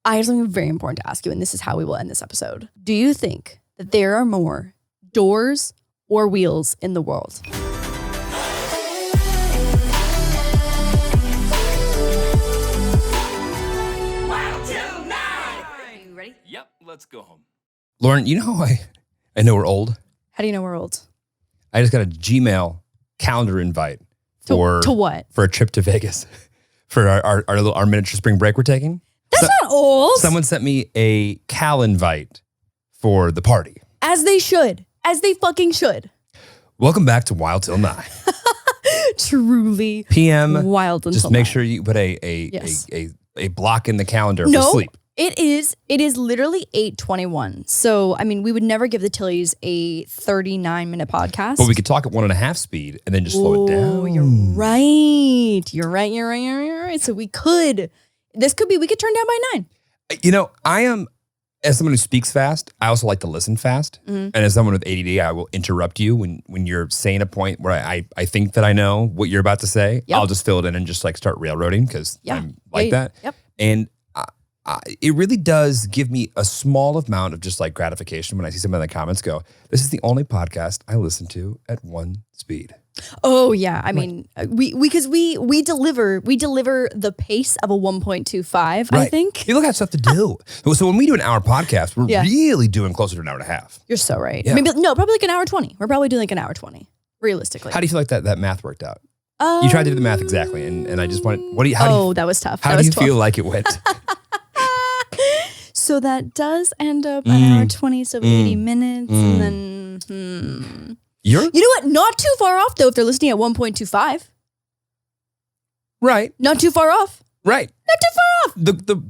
I have something very important to ask you, and this is how we will end this episode. Do you think that there are more doors or wheels in the world? Wild Til 9! Are you ready? Yep, let's go home. Lauren, you know how I know we're old? How do you know we're old? I just got a Gmail calendar invite for To what? For a trip to Vegas for our miniature spring break we're taking. That's not old. Someone sent me a cal invite for the party. As they should. As they fucking should. Welcome back to Wild Till 9. Truly. PM. Wild until Just make 9. sure you put a block in the calendar No. for sleep. It is literally 8:21. So, I mean, we would never give the Tillies a 39-minute podcast. But we could talk at 1.5 speed and then just slow it down. Oh, you're right. You're right. So we could turn down by 9. You know, I am, as someone who speaks fast, I also like to listen fast. Mm-hmm. And as someone with ADD, I will interrupt you when you're saying a point where I think that I know what you're about to say. Yep. I'll just fill it in and just like start railroading because I'm like that. Yep. And it really does give me a small amount of just like gratification when I see someone in the comments go, this is the only podcast I listen to at 1 speed. Oh yeah, I mean, we deliver the pace of a 1.25. I think People got stuff to do. So when we do an hour podcast, we're really doing closer to an hour and a half. you're so right. Yeah. Probably like an hour 20. We're probably doing like an hour 20, realistically. How do you feel like that math worked out? You tried to do the math exactly, and I just want. That was tough. How That do was you 12. feel like it went? So that does end up an hour 20, so 80 minutes, and then You're you know what? Not too far off though. If they're listening at 1.25, right. not too far off. Right. Not too far off.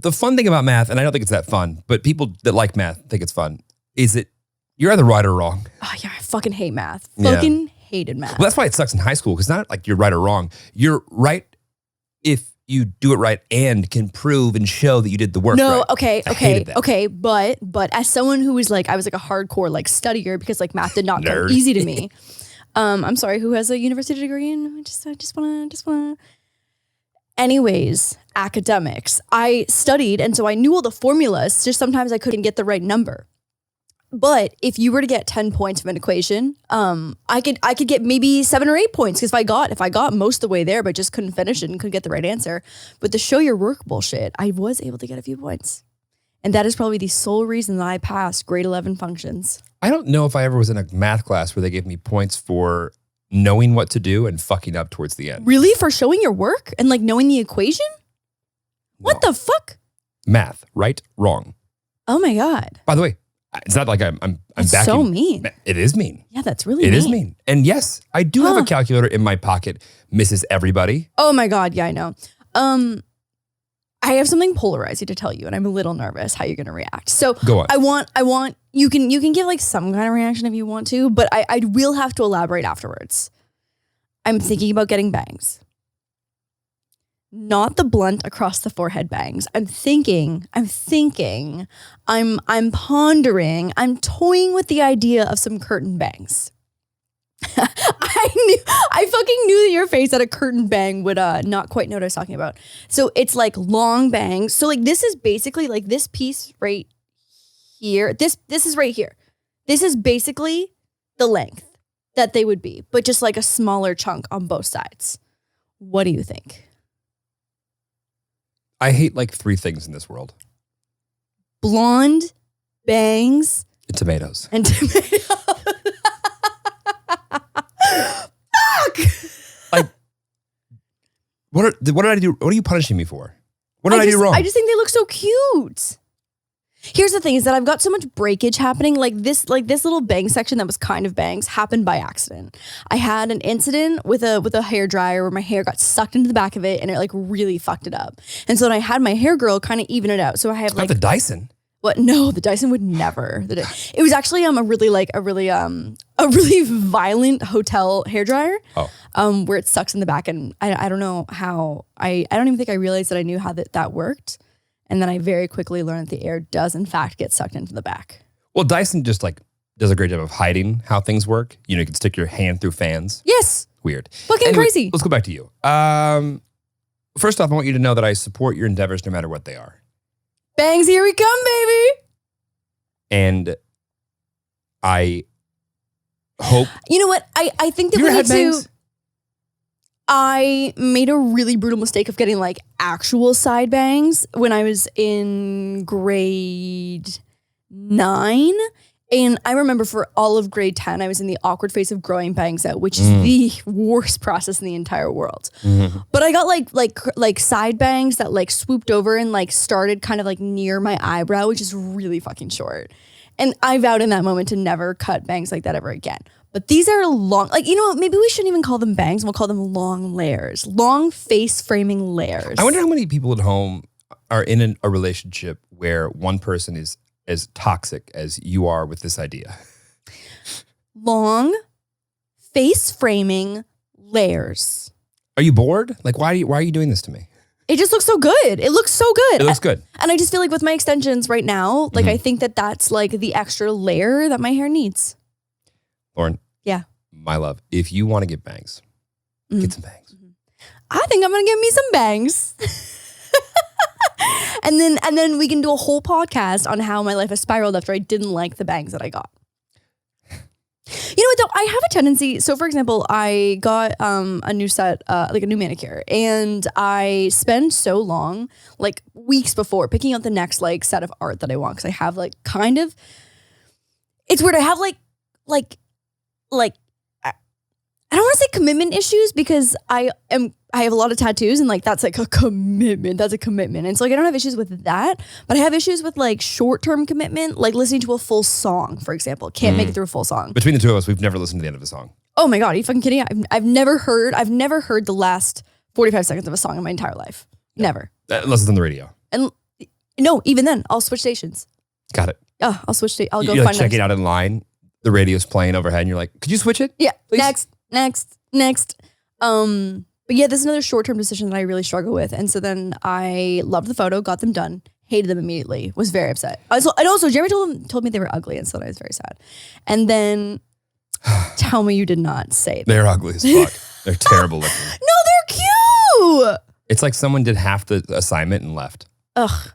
The fun thing about math, and I don't think it's that fun, but people that like math think it's fun, is that you're either right or wrong. Oh yeah, I fucking hate math. Yeah. Fucking hated math. Well, that's why it sucks in high school, because it's not like you're right or wrong. You're right if you do it right and can prove and show that you did the work right. I hated that. Okay. But as someone who was like, I was like a hardcore like studier because like math did not come Nerd. easy to me. I'm sorry, who has a university degree? And I just wanna. Anyways, academics. I studied, and so I knew all the formulas. Just sometimes I couldn't get the right number. But if you were to get 10 points from an equation, I could get maybe 7 or 8 points because if I got most of the way there, but just couldn't finish it and couldn't get the right answer. But the show your work bullshit, I was able to get a few points, and that is probably the sole reason that I passed grade 11 functions. I don't know if I ever was in a math class where they gave me points for knowing what to do and fucking up towards the end. Really, for showing your work and like knowing the equation? What the fuck? Math, right, wrong. Oh my god, By the way, it's not like I'm that's backing. so mean. It is mean. Yeah, that's really It mean. is mean. And yes, I do have a calculator in my pocket, Mrs. Everybody. Oh my god, yeah, I know. I have something polarizing to tell you, and I'm a little nervous how you're gonna react. So Go on. I want you can give like some kind of reaction if you want to, but I will have to elaborate afterwards. I'm thinking about getting bangs. Not the blunt across the forehead bangs. I'm pondering, I'm toying with the idea of some curtain bangs. I fucking knew that your face at a curtain bang would not quite know what I was talking about. So it's like long bangs. So like this is basically like this piece right here. This is right here. This is basically the length that they would be, but just like a smaller chunk on both sides. What do you think? I hate like 3 things in this world. Blonde, bangs, And tomatoes. and tomato. Fuck! Like, what did I do? What are you punishing me for? What did I do wrong? I just think they look so cute. Here's the thing is that I've got so much breakage happening. Like this little bang section that was kind of bangs happened by accident. I had an incident with a hair dryer where my hair got sucked into the back of it and it like really fucked it up. And so then I had my hair girl kind of even it out. So I have like Not the Dyson. what? No, the Dyson would never. It was actually a really violent hotel hairdryer. Oh. Where it sucks in the back, and I don't know how I don't even think I realized that I knew how that worked. And then I very quickly learned that the air does in fact get sucked into the back. Well, Dyson just like does a great job of hiding how things work. You know, you can stick your hand through fans. Yes. Weird. Fucking Anyway, crazy. Let's go back to you. First off, I want you to know that I support your endeavors no matter what they are. Bangs, here we come, baby. And I hope. You know what? I think that You we ever need had to. bangs? I made a really brutal mistake of getting like actual side bangs when I was in grade 9. And I remember for all of grade 10, I was in the awkward phase of growing bangs out, which is the worst process in the entire world. But I got like side bangs that like swooped over and like started kind of like near my eyebrow, which is really fucking short. And I vowed in that moment to never cut bangs like that ever again. But these are long, like, you know, maybe we shouldn't even call them bangs. We'll call them long layers, long face framing layers. I wonder how many people at home are in a relationship where one person is as toxic as you are with this idea. Long face framing layers. Are you bored? Like, why are you doing this to me? It just looks so good. It looks so good. It looks good. And I just feel like with my extensions right now, like I think that that's like the extra layer that my hair needs. Lauren. Yeah. My love, if you want to get bangs, get some bangs. I think I'm gonna get me some bangs. and then we can do a whole podcast on how my life has spiraled after I didn't like the bangs that I got. You know what though? I have a tendency. So for example, I got a new set, like a new manicure, and I spend so long, like weeks before, picking out the next like set of art that I want, because I have like kind of. It's weird. I have like I don't want to say commitment issues, because I have a lot of tattoos, and like that's like a commitment. That's a commitment. And so like I don't have issues with that, but I have issues with like short-term commitment, like listening to a full song, for example. Can't make it through a full song. Between the two of us, we've never listened to the end of a song. Oh my God, are you fucking kidding? I've never heard the last 45 seconds of a song in my entire life. Never. Unless it's on the radio. And no, even then, I'll switch stations. Got it. Oh, I'll switch I'll go You're like find checking out in line. The radio's playing overhead, and you're like, "Could you switch it?" Yeah. Please? Next. But yeah, this is another short-term decision that I really struggle with. And so then I loved the photo, got them done, hated them immediately, was very upset. And also Jeremy told me they were ugly, and so I was very sad. And then tell me you did not say that. They're ugly as fuck. They're terrible looking. No, they're cute. It's like someone did half the assignment and left. Ugh.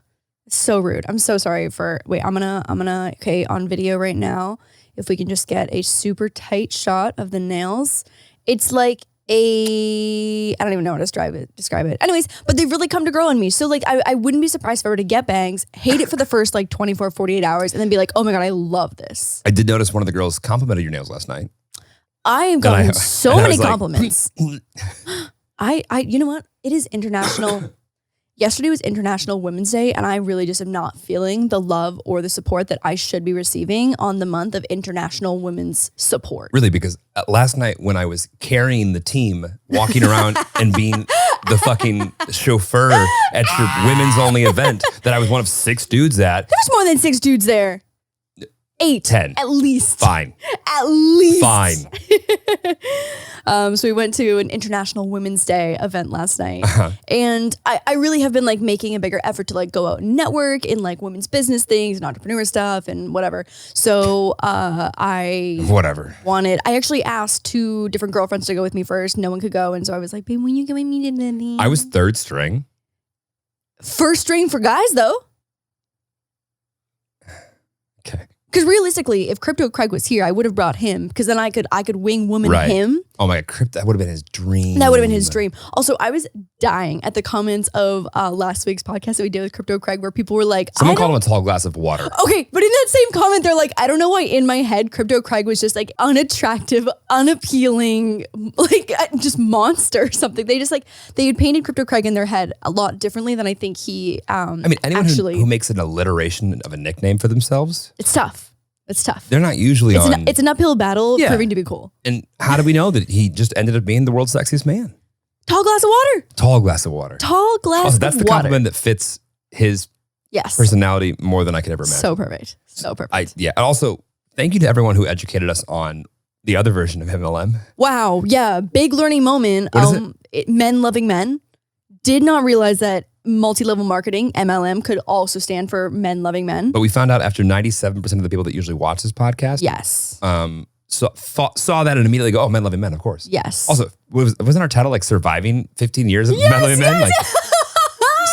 So rude. I'm so sorry for, wait, I'm gonna, okay, on video right now, if we can just get a super tight shot of the nails. It's like I don't even know how to describe it. Anyways, but they've really come to grow on me. So like, I wouldn't be surprised if I were to get bangs, hate it for the first like 24, 48 hours, and then be like, oh my God, I love this. I did notice one of the girls complimented your nails last night. I've gotten so many compliments. Like, you know what? It is international. Yesterday was International Women's Day, and I really just am not feeling the love or the support that I should be receiving on the month of International Women's Support. Really, because last night when I was carrying the team, walking around and being the fucking chauffeur at your women's only event that I was one of 6 dudes at. There's more than 6 dudes there. 8. 10. At least. Fine. At least. Fine. So we went to an International Women's Day event last night. And I really have been like making a bigger effort to like go out and network in like women's business things and entrepreneur stuff and whatever. So I actually asked 2 different girlfriends to go with me first. No one could go. And so I was like, babe, when you go with me to the I was 3rd string. First string for guys though. Okay. Because realistically, if Crypto Craig was here, I would have brought him, because then I could wing woman him. Oh my God, that would have been his dream. That would have been his dream. Also, I was dying at the comments of last week's podcast that we did with Crypto Craig, where people were like, someone called him a tall glass of water. Okay, but in that same comment, they're like, I don't know why in my head, Crypto Craig was just like unattractive, unappealing, like just monster or something. They just like, they had painted Crypto Craig in their head a lot differently than I think he I mean, anyone who makes an alliteration of a nickname for themselves. It's tough. It's tough. They're not usually it's an uphill battle proving to be cool. And how do we know that he just ended up being the world's sexiest man? Tall glass of water. Tall glass of water. Tall glass of water. That's the compliment that fits his personality more than I could ever imagine. So perfect. So perfect. And also, thank you to everyone who educated us on the other version of MLM. Wow. Yeah. Big learning moment. What is it? Men loving men. Did not realize that multi-level marketing, MLM, could also stand for men loving men. But we found out after 97% of the people that usually watch this podcast. Yes. Saw that and immediately go, oh, men loving men, of course. Yes. Also, wasn't our title like surviving 15 years of men loving men? Like,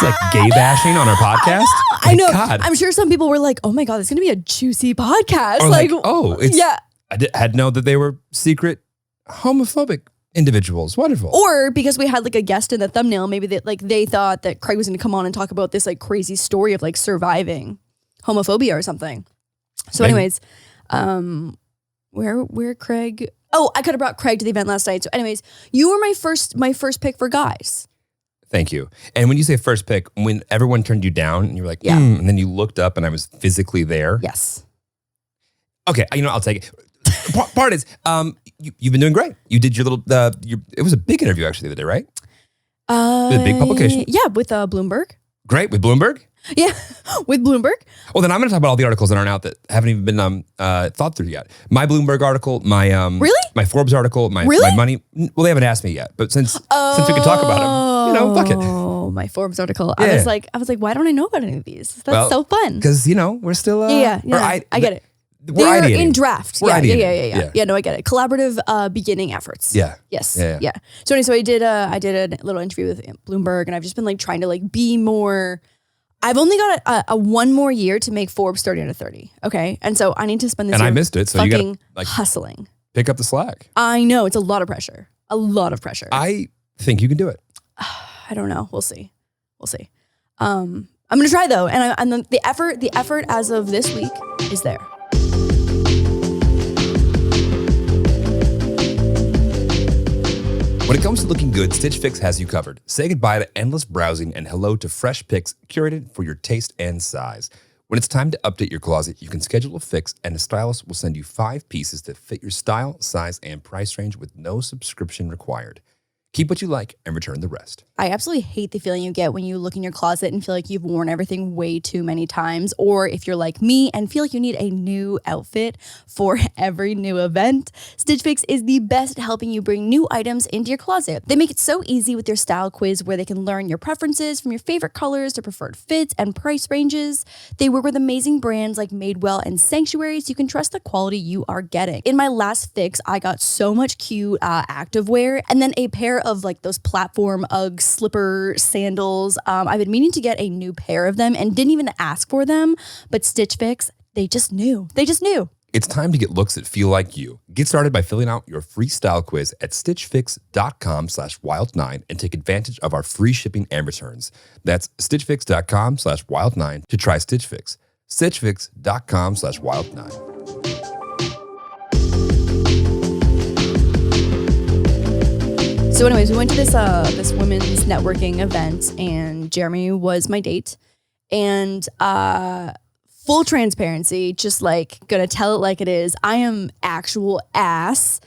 It's like gay bashing on our podcast. I know. God. I'm sure some people were like, "Oh my god, it's gonna be a juicy podcast." Or like, oh, it's yeah. had known that they were secret homophobic individuals. Wonderful. Or because we had like a guest in the thumbnail, maybe they thought that Craig was going to come on and talk about this like crazy story of like surviving homophobia or something. So, Maybe. anyways, where Craig? Oh, I could have brought Craig to the event last night. So, anyways, you were my first pick for guys. Thank you. And when you say first pick, when everyone turned you down and you were like, Yeah. and then you looked up and I was physically there. Yes. Okay, I'll take it. Part is, you've been doing great. You did your little, it was a big interview actually the other day, right? The big publication. Yeah, with Bloomberg. Great, with Bloomberg? Yeah, with Bloomberg. Well, then I'm going to talk about all the articles that aren't out that haven't even been thought through yet. My Bloomberg article, my Really? my Forbes article, my Really? money. Well, they haven't asked me yet, but since we can talk about them, fuck it. Oh, my Forbes article. Yeah. I was like, why don't I know about any of these? That's so fun. Because we're still Yeah. or I get it. We're They're ideating. in draft. We're Yeah, ideating. yeah. Yeah, no, I get it. Collaborative beginning efforts. Yeah. Yes. Yeah. So anyway, so I did a little interview with Bloomberg, and I've just been like trying to like be more. I've only got a one more year to make Forbes 30 under 30. Okay, and so I need to spend this. And year I missed it, so you fucking got like husling. pick up the slack. I know it's a lot of pressure. A lot of pressure. I think you can do it. I don't know. We'll see. I'm gonna try though, and the effort as of this week is there. When it comes to looking good, Stitch Fix has you covered. Say goodbye to endless browsing and hello to fresh picks curated for your taste and size. When it's time to update your closet, you can schedule a fix and a stylist will send you 5 pieces that fit your style, size, and price range with no subscription required. Keep what you like and return the rest. I absolutely hate the feeling you get when you look in your closet and feel like you've worn everything way too many times, or if you're like me and feel like you need a new outfit for every new event. Stitch Fix is the best at helping you bring new items into your closet. They make it so easy with their style quiz where they can learn your preferences from your favorite colors to preferred fits and price ranges. They work with amazing brands like Madewell and Sanctuary, so you can trust the quality you are getting. In my last fix, I got so much cute activewear and then a pair of like those platform Ugg slipper sandals. I've been meaning to get a new pair of them and didn't even ask for them, but Stitch Fix, they just knew. It's time to get looks that feel like you. Get started by filling out your free style quiz at stitchfix.com/wild9 and take advantage of our free shipping and returns. That's stitchfix.com/wild9 to try Stitch Fix. stitchfix.com/wild9. So anyways, we went to this women's networking event and Jeremy was my date, and full transparency, just like gonna tell it like it is. I am actual ass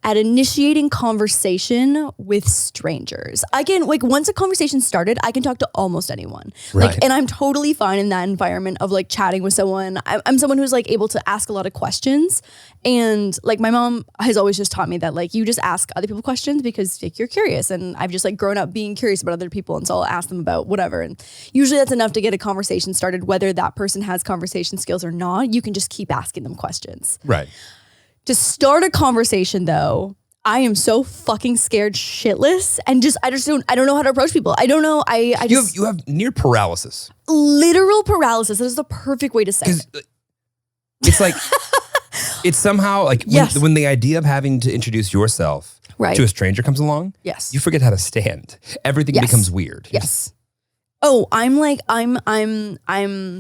at initiating conversation with strangers. I can, like, once a conversation started, I can talk to almost anyone. Right. Like, and I'm totally fine in that environment of like chatting with someone. I'm someone who's like able to ask a lot of questions. And like my mom has always just taught me that like you just ask other people questions because like, you're curious. And I've just like grown up being curious about other people. And so I'll ask them about whatever. And usually that's enough to get a conversation started, whether that person has conversation skills or not. You can just keep asking them questions. Right. To start a conversation though, I am so fucking scared shitless and I don't know how to approach people. I don't know. You have near paralysis. Literal paralysis. That is the perfect way to say it. It's like, it's somehow like Yes. when the idea of having to introduce yourself Right. to a stranger comes along, Yes. you forget how to stand. Everything Yes. becomes weird. Yes. Oh, I'm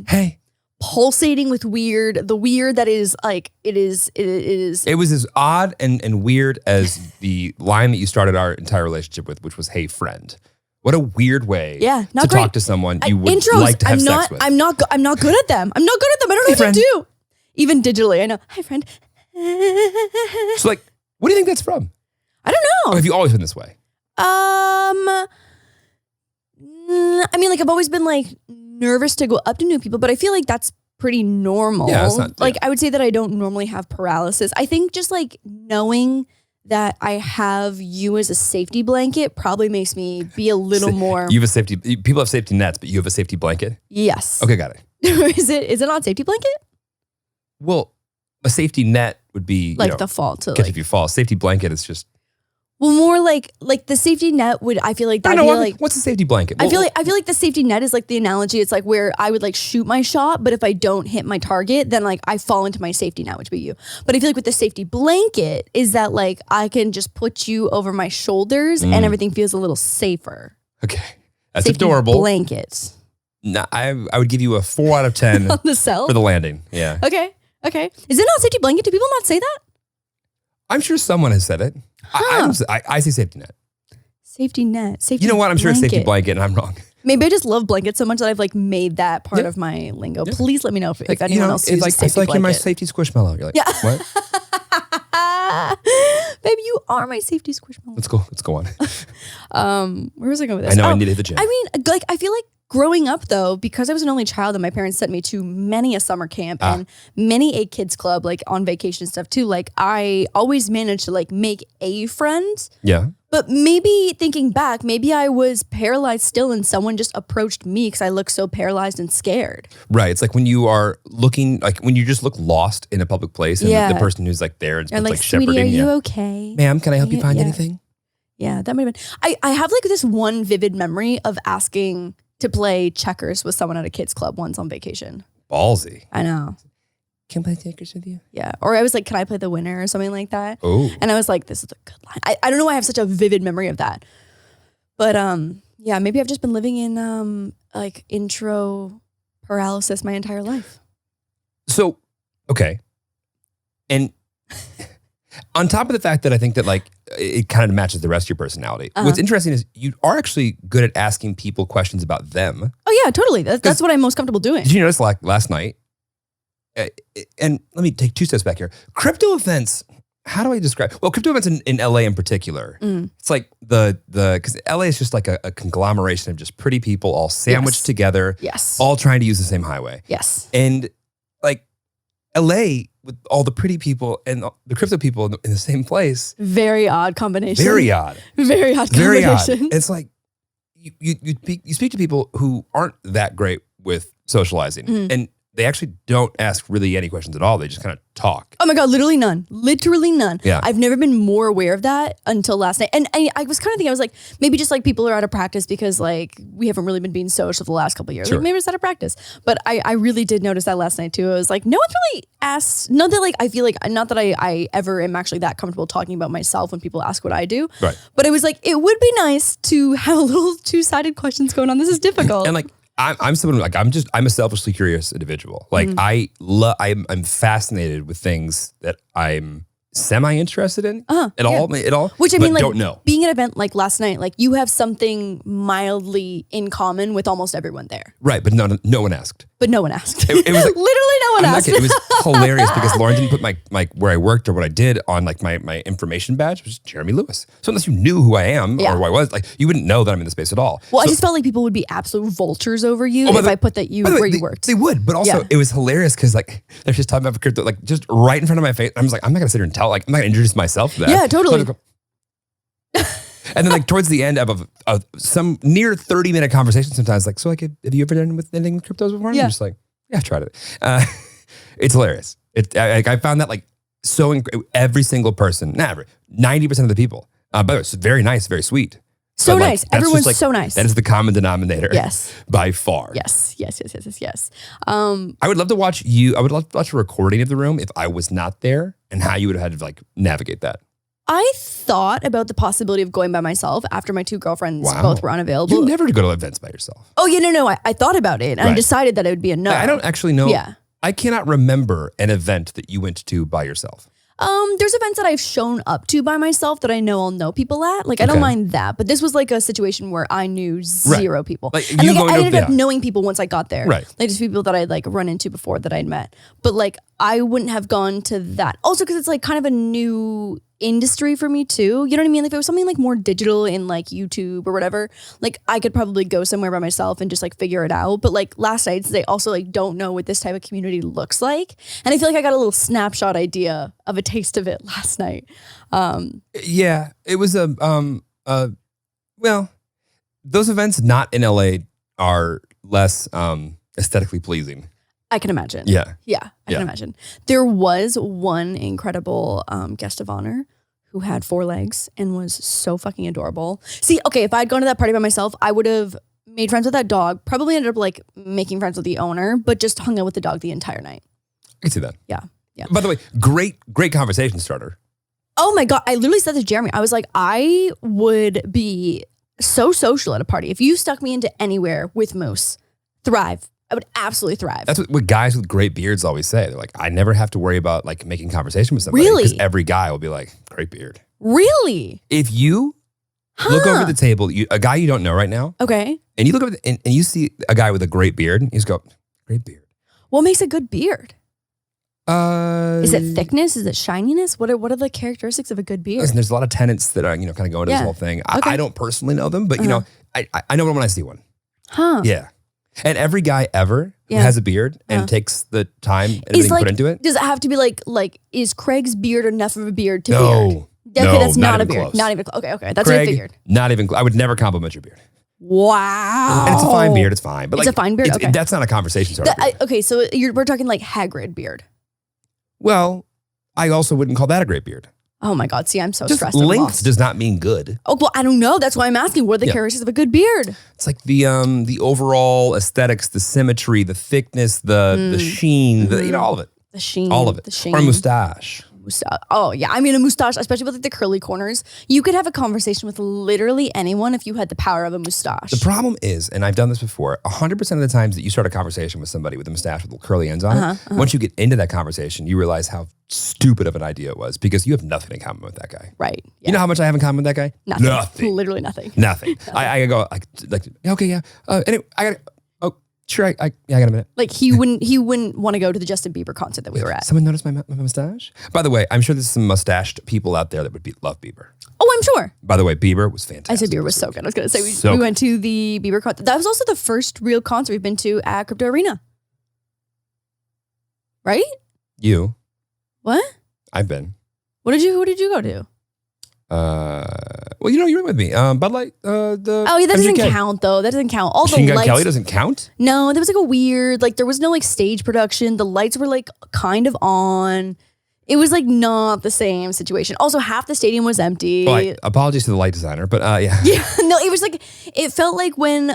Hey. pulsating with weird. The weird that is like it is. It was as odd and weird as the line that you started our entire relationship with, which was, "Hey, friend." What a weird way Yeah, not to great. talk to someone you would Intros. like to have sex with. I'm not good at them. I don't know what friend. to do. Even digitally, I know. Hi, friend. So like, what do you think that's from? I don't know. Or have you always been this way? I mean, like I've always been like nervous to go up to new people, but I feel like that's pretty normal. Yeah, it's not- like yeah. I would say that I don't normally have paralysis. I think just like knowing that I have you as a safety blanket probably makes me be a little more. You have a safety. People have safety nets, but you have a safety blanket. Yes. Okay, got it. Is it not safety blanket? Well, a safety net would be Like you know, the fall to catch like. if you fall. A safety blanket is just Well, more like the safety net would. I feel like I that. don't know. Like What's a safety blanket? I feel like the safety net is like the analogy. It's like where I would like shoot my shot, but if I don't hit my target, then like I fall into my safety net, which would be you. But I feel like with the safety blanket is that like I can just put you over my shoulders and everything feels a little safer. Okay, that's Safety adorable. Blanket. No, I would give you a 4 out of 10 On the cell. for the landing. Yeah, Okay. Is it not safety blanket? Do people not say that? I'm sure someone has said it. I say safety net. Safety net. Safety. You know what? I'm sure it's safety blanket. blanket, and I'm wrong. Maybe I just love blankets so much that I've like made that part of my lingo. Yeah. Please let me know if Like, anyone else uses it's like safety it's like you're my blanket. safety squishmallow. You're like, Yeah. what? Baby, you are my safety squishmallow. Let's go. Let's go on. Where was I going with this? I know I need to hit the gym. I mean, like I feel like growing up though, because I was an only child and my parents sent me to many a summer camp and many a kids club, like on vacation and stuff too. Like I always managed to like make a friend. Yeah. But maybe thinking back, maybe I was paralyzed still and someone just approached me because I looked so paralyzed and scared. Right. It's like when you are looking, like when you just look lost in a public place and Yeah. the person who's like there and And like like, sweetie, shepherding are you you. okay? Ma'am, can I help you find Yeah. anything? Yeah, that might have been. I have like this one vivid memory of asking to play checkers with someone at a kids club once on vacation. Ballsy. I know. Can I play checkers with you? Yeah. Or I was like, can I play the winner or something like that? Oh. And I was like, this is a good line. I don't know why I have such a vivid memory of that. But yeah, maybe I've just been living in like intro paralysis my entire life. So, okay. And on top of the fact that I think that like it kind of matches the rest of your personality. What's interesting is you are actually good at asking people questions about them. Oh yeah, totally. That's what I'm most comfortable doing. Did you notice like last night? And let me take 2 steps back here. Crypto events. How do I describe? Well, crypto events in LA in particular. It's like because LA is just like a conglomeration of just pretty people all sandwiched Yes. together. Yes. All trying to use the same highway. Yes. And like LA with all the pretty people and the crypto people in the same place. Very odd combination. Very odd. Very odd Very odd. combination. It's like you speak to people who aren't that great with socializing and they actually don't ask really any questions at all. They just kind of talk. Oh my God, literally none. Literally none. Yeah. I've never been more aware of that until last night. And I was kind of thinking, I was like, maybe just like people are out of practice because like we haven't really been being social the last couple of years. Sure. Like maybe it's out of practice. But I really did notice that last night too. I was like, no one's really asked, not that like I feel like, not that I ever am actually that comfortable talking about myself when people ask what I do. Right. But it was like, it would be nice to have a little two-sided questions going on. This is difficult. And like I'm someone like I'm a selfishly curious individual. Like I'm fascinated with things that I'm semi-interested in at all. Which I but mean, like don't know. being at an event like last night, like you have something mildly in common with almost everyone there, Right, but no one asked. but no one asked. It was like- literally no one I'm not asked. kidding. It was hilarious because Lauren didn't put my where I worked or what I did on like my information badge, which is Jeremy Lewis. So unless you knew who I am Yeah. or who I was, like you wouldn't know that I'm in the space at all. Well, So- I just felt like people would be absolute vultures over you by if the- I put that you by the way, where you they- worked. They would, but also Yeah. it was hilarious because like they're just talking about crypto, like just right in front of my face. I was like, I'm not gonna sit here and tell, like I'm not gonna introduce myself to that. Yeah, totally. So I just go- and then like towards the end of some near 30-minute conversation, sometimes like, so like, have you ever done with anything with cryptos before? And Yeah. I'm just like, yeah, I've tried it. It's hilarious. I found that like every single person, not every, 90% of the people. By the way, it's very nice, very sweet. So But, like, nice. that's Everyone's just, like, so nice. That is the common denominator. Yes. By far. Yes. I would love to watch you. I would love to watch a recording of the room if I was not there and how you would have had to like navigate that. I thought about the possibility of going by myself after my 2 girlfriends Wow. both were unavailable. You never go to events by yourself. Oh yeah, no. I thought about it and I Right. decided that it would be a no. I don't actually know. Yeah. I cannot remember an event that you went to by yourself. There's events that I've shown up to by myself that I know I'll know people at. Like, I don't Okay. mind that. But this was like a situation where I knew zero people. Like, and you like, going I to- ended up yeah. knowing people once I got there. Right. Like, just people that I'd like run into before that I'd met. But like, I wouldn't have gone to that. Also, because it's like kind of a new industry for me too. You know what I mean? Like, if it was something like more digital in like YouTube or whatever, like I could probably go somewhere by myself and just like figure it out. But like last night, they also like don't know what this type of community looks like. And I feel like I got a little snapshot idea of a taste of it last night. Yeah, it was well, those events not in LA are less aesthetically pleasing. I can imagine. Yeah. Yeah, I can imagine. There was one incredible guest of honor who had 4 legs and was so fucking adorable. See, okay, if I'd gone to that party by myself, I would have made friends with that dog, probably ended up like making friends with the owner, but just hung out with the dog the entire night. I can see that. Yeah. Yeah. By the way, great conversation starter. Oh my God. I literally said to Jeremy, I was like, I would be so social at a party. If you stuck me into anywhere with Moose, thrive. I would absolutely thrive. That's what guys with great beards always say. They're like, I never have to worry about like making conversation with somebody. Really? Because every guy will be like, great beard. Really? If you look over the table, a guy you don't know right now, Okay. and you look over and you see a guy with a great beard, and you just go, great beard. What makes a good beard? Is it Uh, thickness? Is it shininess? What are the characteristics of a good beard? Listen, there's a lot of tenants that are, kind of go into Yeah. this whole thing. Okay. I don't personally know them, but I know them when I see one. Huh. Yeah. And every guy ever who Yeah. has a beard and takes the time and Is everything put into it. Does it have to be like, is Craig's beard enough of a beard to No. beard? Okay, No, that's not not a even beard. close. Not even close. Okay. That's what I Craig, figured. not even, I would never compliment your beard. Wow. And it's a fine beard, it's fine. But It's a fine beard? Okay. That's not a conversation starter. Okay, so we're talking like Hagrid beard. Well, I also wouldn't call that a great beard. Oh my God. See, I'm so Just stressed. I'm length lost. does not mean good. Oh, well, I don't know. That's why I'm asking. What are the Yeah. characteristics of a good beard? It's like the overall aesthetics, the symmetry, the thickness, the sheen, all of it. The sheen. All of it. The sheen. Or a mustache. Mustache. Oh yeah, I mean a mustache, especially with like the curly corners. You could have a conversation with literally anyone if you had the power of a mustache. The problem is, and I've done this before, 100% of the times that you start a conversation with somebody with a mustache with little curly ends on it, once you get into that conversation, you realize how stupid of an idea it was because you have nothing in common with that guy. Right. Yeah. You know how much I have in common with that guy? Nothing. Literally nothing. Nothing. I go like okay, yeah. Anyway, I got. Oh, sure. I got a minute. Like he wouldn't want to go to the Justin Bieber concert that we were at. Someone noticed my mustache? By the way, I'm sure there's some mustached people out there that would love Bieber. Oh, I'm sure. By the way, Bieber was fantastic. I said Bieber was so good. I was gonna say So we good. went to the Bieber concert. That was also the first real concert we've been to at Crypto Arena. Right? You, What? I've been. Who did you go to? Well, you went with me. Bud Light. The Oh yeah, that doesn't MGK. count though. That doesn't count. All the Machine Gun lights. Kelly doesn't count. No, there was like a weird, there was no like stage production. The lights were like kind of on. It was like not the same situation. Also, half the stadium was empty. Well, apologies to the light designer, but yeah. Yeah, no, it was like, it felt like when,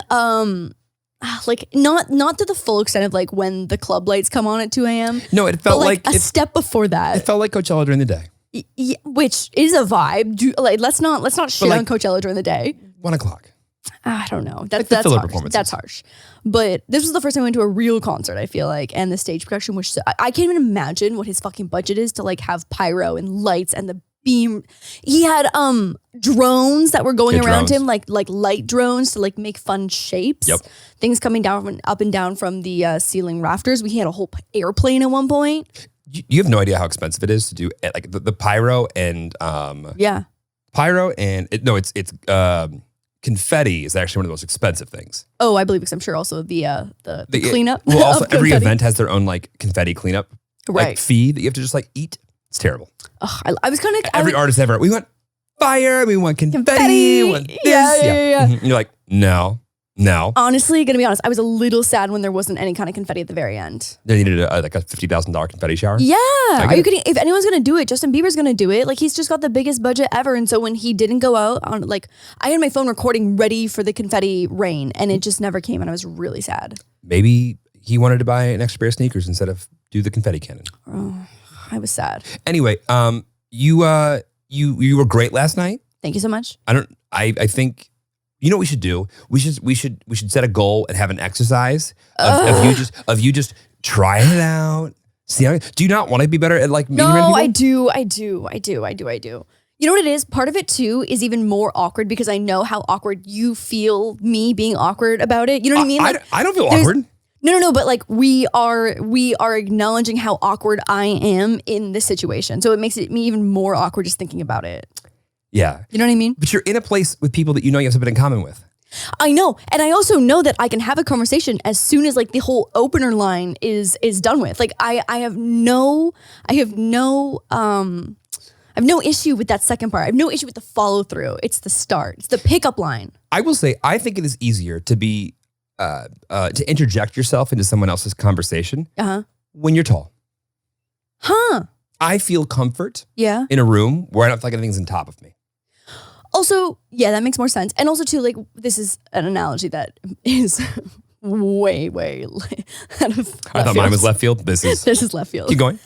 not to the full extent of like when the club lights come on at 2 a.m. No, it felt But like like a step before it that, felt like Coachella during the day. which is a vibe. Let's not shit like- on Coachella during the day. 1 o'clock. I don't know. the That's filler harsh. performances. That's harsh. But this was the first time I went to a real concert, I feel like. And the stage production was I can't even imagine what his fucking budget is to like have pyro and lights and the beam. He had drones that were going Yeah, around drones. him, like light drones to like make fun shapes. Yep. Things coming down up and down from the ceiling rafters. We had a whole airplane at one point. You have no idea how expensive it is to do like the pyro and Yeah. it's confetti is actually one of the most expensive things. Oh, I believe because I'm sure also the cleanup. Well, also of every confetti. event has their own like confetti cleanup Right. fee that you have to just like eat. It's terrible. Ugh, I was kind of Every artist ever, we want fire, we want confetti, Confetti. we want this. Yeah. Mhm. And you're like, no. Honestly, gonna be honest, I was a little sad when there wasn't any kind of confetti at the very end. They needed like a $50,000 confetti shower. Yeah, get are you it. kidding? If anyone's gonna do it, Justin Bieber's gonna do it. Like he's just got the biggest budget ever, and so when he didn't go out on I had my phone recording ready for the confetti rain, and it just never came, and I was really sad. Maybe he wanted to buy an extra pair of sneakers instead of do the confetti cannon. I was sad. Anyway, you were great last night. Thank you so much. I think you know what we should do? We should set a goal and have an exercise of you just trying it out. See how, do you not want to be better at like meeting No, people? I do. You know what it is? Part of it too is even more awkward because I know how awkward you feel me being awkward about it. You know what I mean? I don't feel there's- awkward. No, but like we are acknowledging how awkward I am in this situation. So it makes it me even more awkward just thinking about it. Yeah. You know what I mean? But you're in a place with people that you know you have something in common with. I know. And I also know that I can have a conversation as soon as like the whole opener line is done with. Like I have no issue with that second part. I have no issue with the follow through. It's the start. It's the pickup line. I will say, I think it is easier to be to interject yourself into someone else's conversation when you're tall. Huh. I feel comfort Yeah. in a room where I don't feel like anything's on top of me. Also, yeah, that makes more sense. And also, too, like, this is an analogy that is way out of I thought mine was left field. This is left field. Keep going.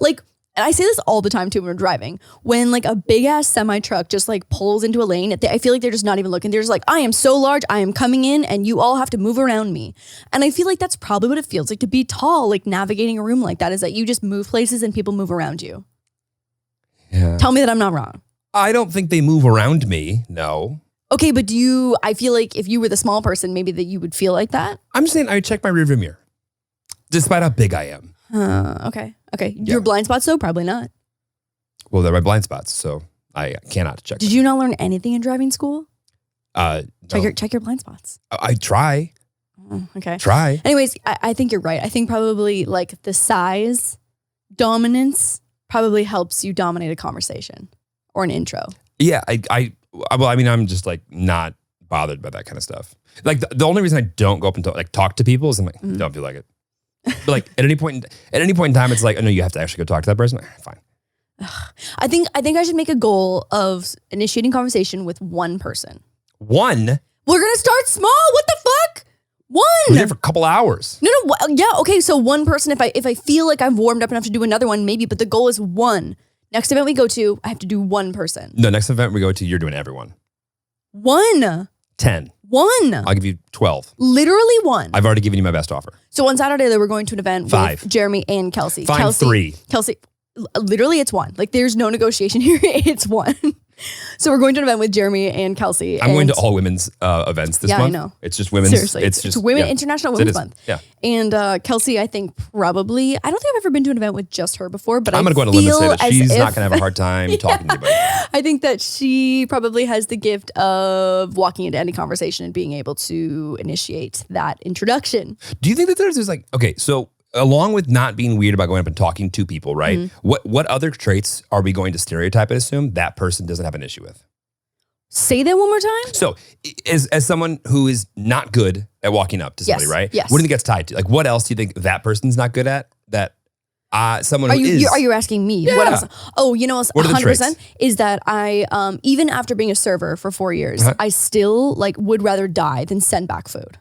Like, and I say this all the time too when we're driving. When like a big ass semi truck just like pulls into a lane, I feel like they're just not even looking. They're just like, I am so large, I am coming in, and you all have to move around me. And I feel like that's probably what it feels like to be tall, like navigating a room like that, is that you just move places and people move around you. Yeah. Tell me that I'm not wrong. I don't think they move around me. No. Okay, but I feel like if you were the small person, maybe that you would feel like that. I'm just saying I check my rearview mirror, despite how big I am. Okay. Your blind spots, though? Probably not. Well, they're my blind spots, so I cannot check. Did you not learn anything in driving school? No. Check your blind spots. I try. Okay. Try. Anyways, I think you're right. I think probably like the size dominance probably helps you dominate a conversation or an intro. Yeah, I'm just like not bothered by that kind of stuff. Like the only reason I don't go up and talk to people is I'm like, don't feel like it. But like at any point in time, it's like, oh no, you have to actually go talk to that person. Fine. I think I should make a goal of initiating conversation with one person. One? We're gonna start small. What the fuck? One. We're there for a couple hours. No. Yeah. Okay. So one person. If I feel like I've warmed up enough to do another one, maybe. But the goal is one. Next event we go to, I have to do one person. No, next event we go to, you're doing everyone. 1. 10. 1. I'll give you 12. Literally 1. I've already given you my best offer. So on Saturday, we're going to an event 5. with Jeremy and Kelsey. Fine, Kelsey, 3. Kelsey, literally it's 1. Like there's no negotiation here. It's 1. So we're going to an event with Jeremy and Kelsey. I'm going to all women's events this month. I know. It's just women's. Seriously. It's just Women International Women's Month. Yeah. And Kelsey, I think probably, I don't think I've ever been to an event with just her before, but I'm going to go on a limb and say that she's not going to have a hard time talking to anybody. I think that she probably has the gift of walking into any conversation and being able to initiate that introduction. Do you think that there's like, okay, so along with not being weird about going up and talking to people, right? Mm-hmm. What other traits are we going to stereotype and assume that person doesn't have an issue with? Say that one more time. So as someone who is not good at walking up to somebody, Yes, right? yes. What do you think that's tied to? Like what else do you think that person's not good at that someone Are who you is? are you asking me? Yeah. What else? Oh, you know what's What are the 100% is that I even after being a server for 4 years, I still like would rather die than send back food.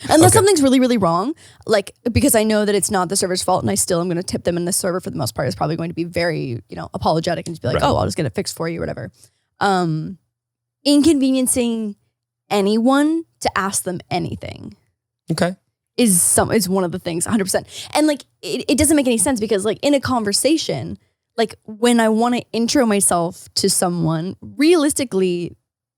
Unless something's really, really wrong, like because I know that it's not the server's fault and I still am going to tip them, and the server for the most part is probably going to be very, apologetic and just be like, oh, I'll just get it fixed for you or whatever. Inconveniencing anyone to ask them anything. Okay. Is one of the things, 100%. And like, it doesn't make any sense because like in a conversation, like when I want to intro myself to someone, realistically,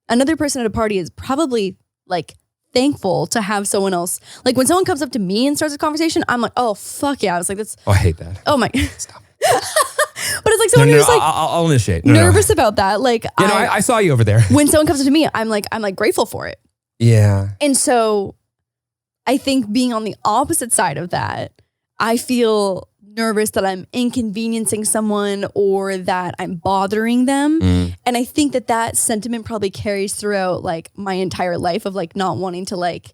another person at a party is probably like thankful to have someone else. Like when someone comes up to me and starts a conversation, I'm like, oh, fuck yeah. I was like, that's. Oh, I hate that. Oh my. Stop. But it's like someone who's like I'll initiate. nervous about that. Like, I saw you over there. When someone comes up to me, I'm like grateful for it. Yeah. And so I think being on the opposite side of that, I feel nervous that I'm inconveniencing someone or that I'm bothering them. And I think that sentiment probably carries throughout like my entire life of like not wanting to like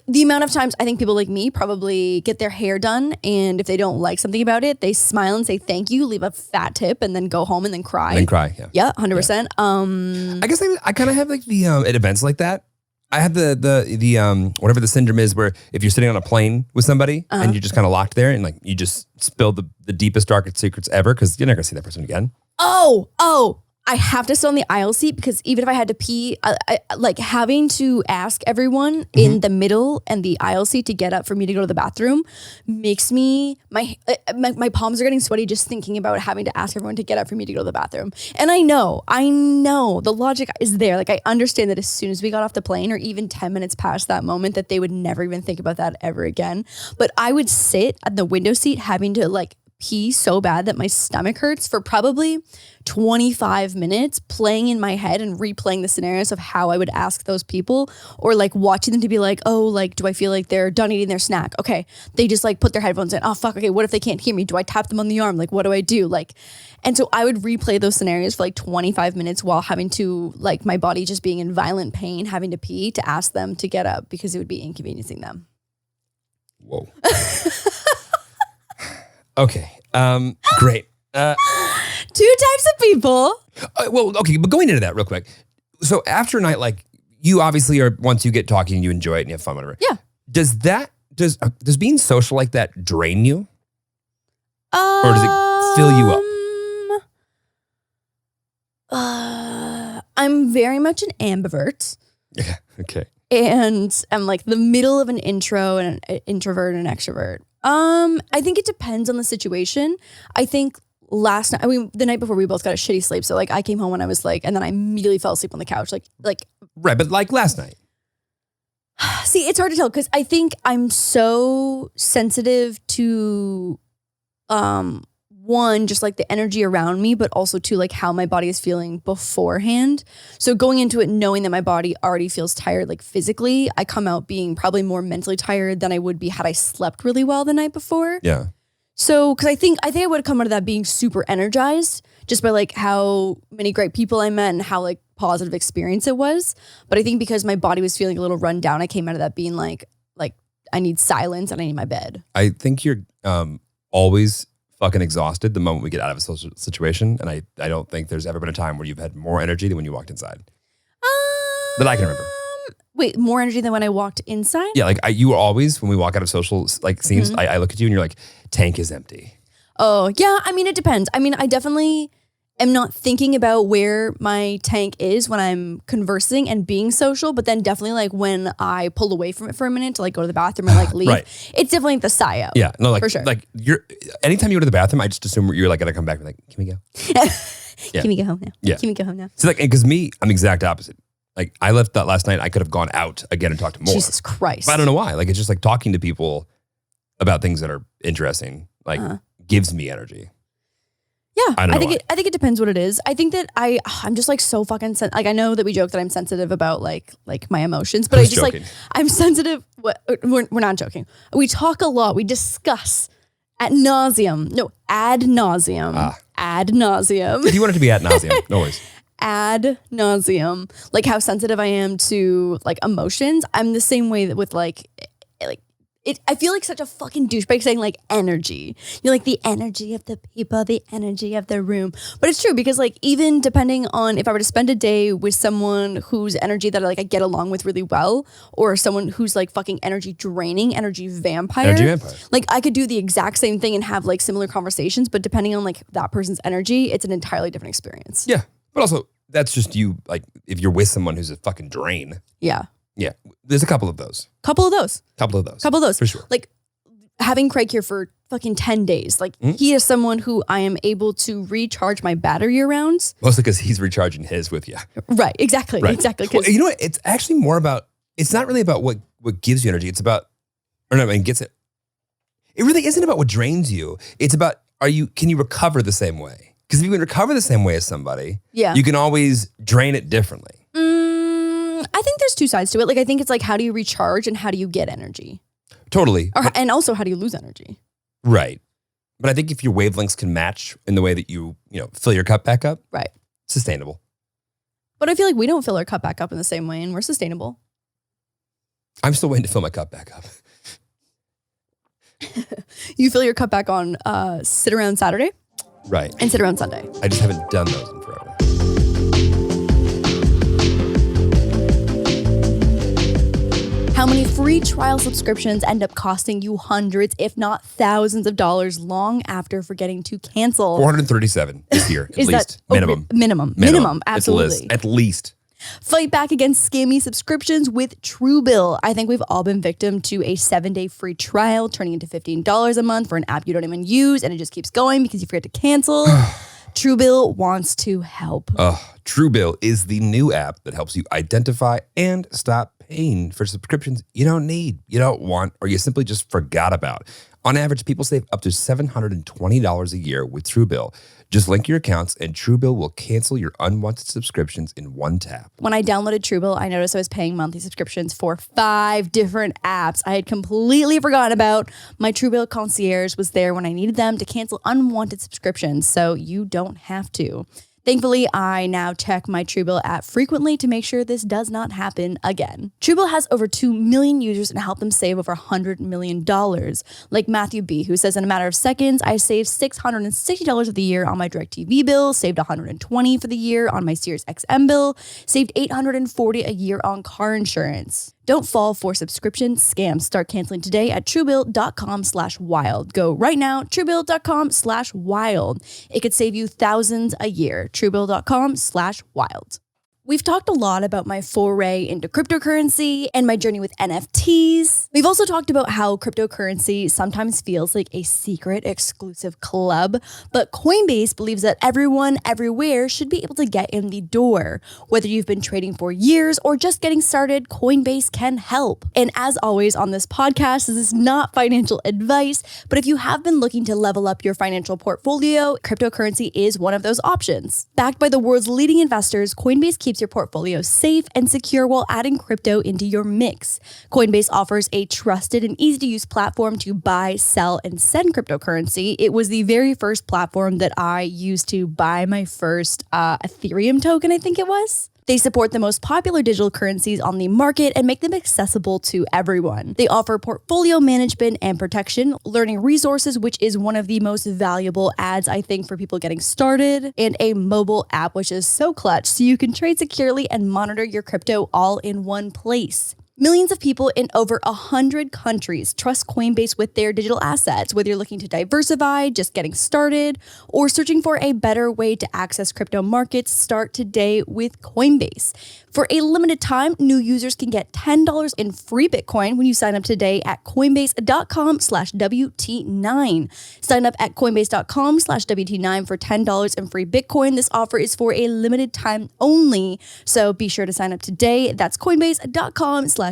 the amount of times I think people like me probably get their hair done, and if they don't like something about it, they smile and say thank you, leave a fat tip, and then go home and then cry. Yeah. Yeah, 100%. I guess I kind of have like the at events like that. I have the whatever the syndrome is, where if you're sitting on a plane with somebody and you're just kind of locked there and like you just spill the deepest, darkest secrets ever because you're not gonna see that person again. Oh, I have to sit on the aisle seat because even if I had to pee, I like having to ask everyone in the middle and the aisle seat to get up for me to go to the bathroom makes me, my palms are getting sweaty just thinking about having to ask everyone to get up for me to go to the bathroom. And I know the logic is there. Like I understand that as soon as we got off the plane or even 10 minutes past that moment that they would never even think about that ever again. But I would sit at the window seat having to like pee so bad that my stomach hurts for probably 25 minutes, playing in my head and replaying the scenarios of how I would ask those people, or like watching them to be like, oh, like, do I feel like they're done eating their snack? Okay. They just like put their headphones in. Oh, fuck. Okay. What if they can't hear me? Do I tap them on the arm? Like, what do I do? Like, and so I would replay those scenarios for like 25 minutes while having to like my body just being in violent pain, having to pee to ask them to get up because it would be inconveniencing them. Whoa. Okay. Great. Two types of people. Well, okay, but going into that real quick. So after a night, like you obviously are, once you get talking, you enjoy it and you have fun, whatever. Yeah. Does being social like that drain you? Or does it fill you up? I'm very much an ambivert. Yeah. Okay. And I'm like the middle of an intro and an introvert and an extrovert. I think it depends on the situation. I think last night, the night before we both got a shitty sleep. So like I came home when I was like, and then I immediately fell asleep on the couch. Like. Right, but like last night. See, it's hard to tell because I think I'm so sensitive to, one, just like the energy around me, but also to like how my body is feeling beforehand. So going into it knowing that my body already feels tired, like physically, I come out being probably more mentally tired than I would be had I slept really well the night before. Yeah. So, because I think I would have come out of that being super energized just by like how many great people I met and how like positive experience it was. But I think because my body was feeling a little run down, I came out of that being like I need silence and I need my bed. I think you're always fucking exhausted the moment we get out of a social situation. And I don't think there's ever been a time where you've had more energy than when you walked inside. That I can remember. Wait, more energy than when I walked inside? Yeah, like you were always, when we walk out of social like scenes, I look at you and you're like, tank is empty. Oh, yeah. I mean, it depends. I mean, I definitely am not thinking about where my tank is when I'm conversing and being social, but then definitely like when I pull away from it for a minute to like go to the bathroom or like leave, Right. It's definitely the sigh out. Yeah, no, like, for sure. Like anytime you go to the bathroom, I just assume you're like gonna come back and be like, can we go? Can we go home now? Yeah. Can we go home now? So like, because me, I'm the exact opposite. Like I left that last night, I could have gone out again and talked more. Jesus Christ. But I don't know why. Like it's just like talking to people about things that are interesting, like gives me energy. Yeah, I think it depends what it is. I think that I'm just like so fucking like I know that we joke that I'm sensitive about like my emotions, but Who's I just joking? like I'm sensitive. We're not joking. We talk a lot. We discuss ad nauseum. Ad nauseum. Ad nauseum. If you want it to be ad nauseum, no worries. Ad nauseum. Like how sensitive I am to like emotions. I'm the same way that with like. I feel like such a fucking douchebag saying like energy. You're like the energy of the people, the energy of the room. But it's true because like even depending on if I were to spend a day with someone whose energy that like I get along with really well, or someone who's like fucking energy draining, energy vampire. Energy vampire. Like I could do the exact same thing and have like similar conversations, but depending on like that person's energy, it's an entirely different experience. Yeah, but also that's just you. Like if you're with someone who's a fucking drain. Yeah. Yeah, there's a couple of those. Couple of those. For sure. Like having Craig here for fucking 10 days. Like he is someone who I am able to recharge my battery around. Mostly because he's recharging his with you. Right. Exactly. Right. Exactly. Well, you know what? It's actually more about, it's not really about what gives you energy. It's about, or no, I mean, gets it. It really isn't about what drains you. It's about, can you recover the same way? Because if you can recover the same way as somebody, you can always drain it differently. I think there's two sides to it. Like, I think it's like, how do you recharge and how do you get energy? Totally. And also, how do you lose energy? Right. But I think if your wavelengths can match in the way that you fill your cup back up, right, sustainable. But I feel like we don't fill our cup back up in the same way and we're sustainable. I'm still waiting to fill my cup back up. You fill your cup back on sit around Saturday? Right. And sit around Sunday. I just haven't done those in forever. How many free trial subscriptions end up costing you hundreds, if not thousands of dollars long after forgetting to cancel? 437 this year, at Is least. that Minimum. Minimum, absolutely. At least. Fight back against scammy subscriptions with Truebill. I think we've all been victim to a 7-day free trial turning into $15 a month for an app you don't even use, and it just keeps going because you forget to cancel. Truebill wants to help. Truebill is the new app that helps you identify and stop paying for subscriptions you don't need, you don't want, or you simply just forgot about. On average, people save up to $720 a year with Truebill. Just link your accounts and Truebill will cancel your unwanted subscriptions in one tap. When I downloaded Truebill, I noticed I was paying monthly subscriptions for 5 different apps I had completely forgotten about. My Truebill concierge was there when I needed them to cancel unwanted subscriptions, so you don't have to. Thankfully, I now check my Truebill app frequently to make sure this does not happen again. Truebill has over 2 million users and helped them save over $100 million. Like Matthew B., who says, in a matter of seconds, I saved $660 of the year on my DirecTV bill, saved $120 for the year on my Sirius XM bill, saved $840 a year on car insurance. Don't fall for subscription scams. Start canceling today at Truebill.com/wild. Go right now, Truebill.com/wild. It could save you thousands a year. Truebill.com/wild. We've talked a lot about my foray into cryptocurrency and my journey with NFTs. We've also talked about how cryptocurrency sometimes feels like a secret, exclusive club, but Coinbase believes that everyone, everywhere should be able to get in the door. Whether you've been trading for years or just getting started, Coinbase can help. And as always on this podcast, this is not financial advice, but if you have been looking to level up your financial portfolio, cryptocurrency is one of those options. Backed by the world's leading investors, Coinbase keeps your portfolio safe and secure while adding crypto into your mix. Coinbase offers a trusted and easy-to-use platform to buy, sell, and send cryptocurrency. It was the very first platform that I used to buy my first Ethereum token, I think it was. They support the most popular digital currencies on the market and make them accessible to everyone. They offer portfolio management and protection, learning resources, which is one of the most valuable ads, I think, for people getting started, and a mobile app, which is so clutch, so you can trade securely and monitor your crypto all in one place. Millions of people in over 100 countries trust Coinbase with their digital assets, whether you're looking to diversify, just getting started, or searching for a better way to access crypto markets. Start today with Coinbase. For a limited time, new users can get $10 in free Bitcoin when you sign up today at Coinbase.com/WT9. Sign up at Coinbase.com/WT9 for $10 in free Bitcoin. This offer is for a limited time only, so be sure to sign up today. That's Coinbase.com/WT9.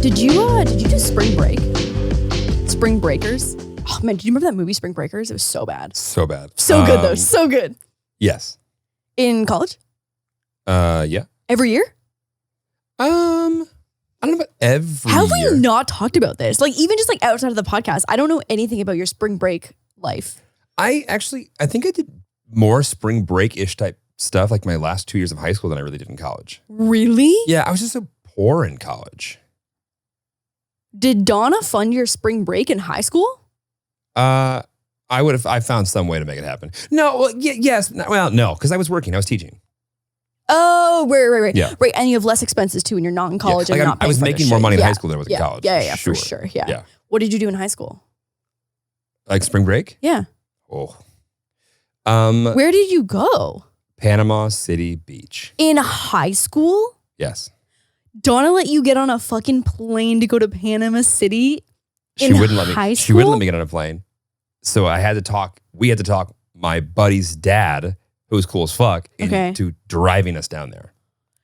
Did you do spring break? Spring Breakers? Oh man, did you remember that movie Spring Breakers? It was so bad. So bad. So good though. So good. Yes. In college? Yeah. Every year? I don't know about every How have year. we not talked about this? Like even just like outside of the podcast, I don't know anything about your spring break life. I think I did more spring break-ish type stuff like my last 2 years of high school than I really did in college. Really? Yeah, I was just so poor in college. Did Donna fund your spring break in high school? I found some way to make it happen. No, well, yes. No, because I was working. I was teaching. Oh, right. Yeah. Right, and you have less expenses too when you're not in college. Yeah. And Like not I was paying for making this more shit. money in Yeah. high school than I was in college. Yeah, for sure. Yeah. What did you do in high school? Like spring break? Yeah. Oh. Where did you go? Panama City Beach. In high school? Yes. Donna let you get on a fucking plane to go to Panama City She in wouldn't let me. high She wouldn't school? let me get on a plane. So we had to talk my buddy's dad, who was cool as fuck, into driving us down there.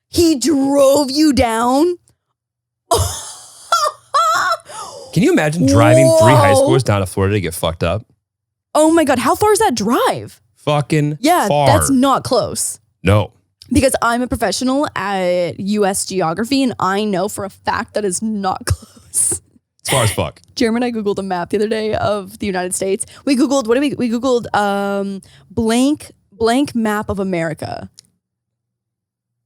He drove you down? Can you imagine driving Whoa. 3 high schoolers down to Florida to get fucked up? Oh my God, how far is that drive? Fucking Yeah, far. that's not close. No. Because I'm a professional at US Geography and I know for a fact that is not close. It's far as fuck. Jeremy and I Googled a map the other day of the United States. We Googled, we Googled blank map of America.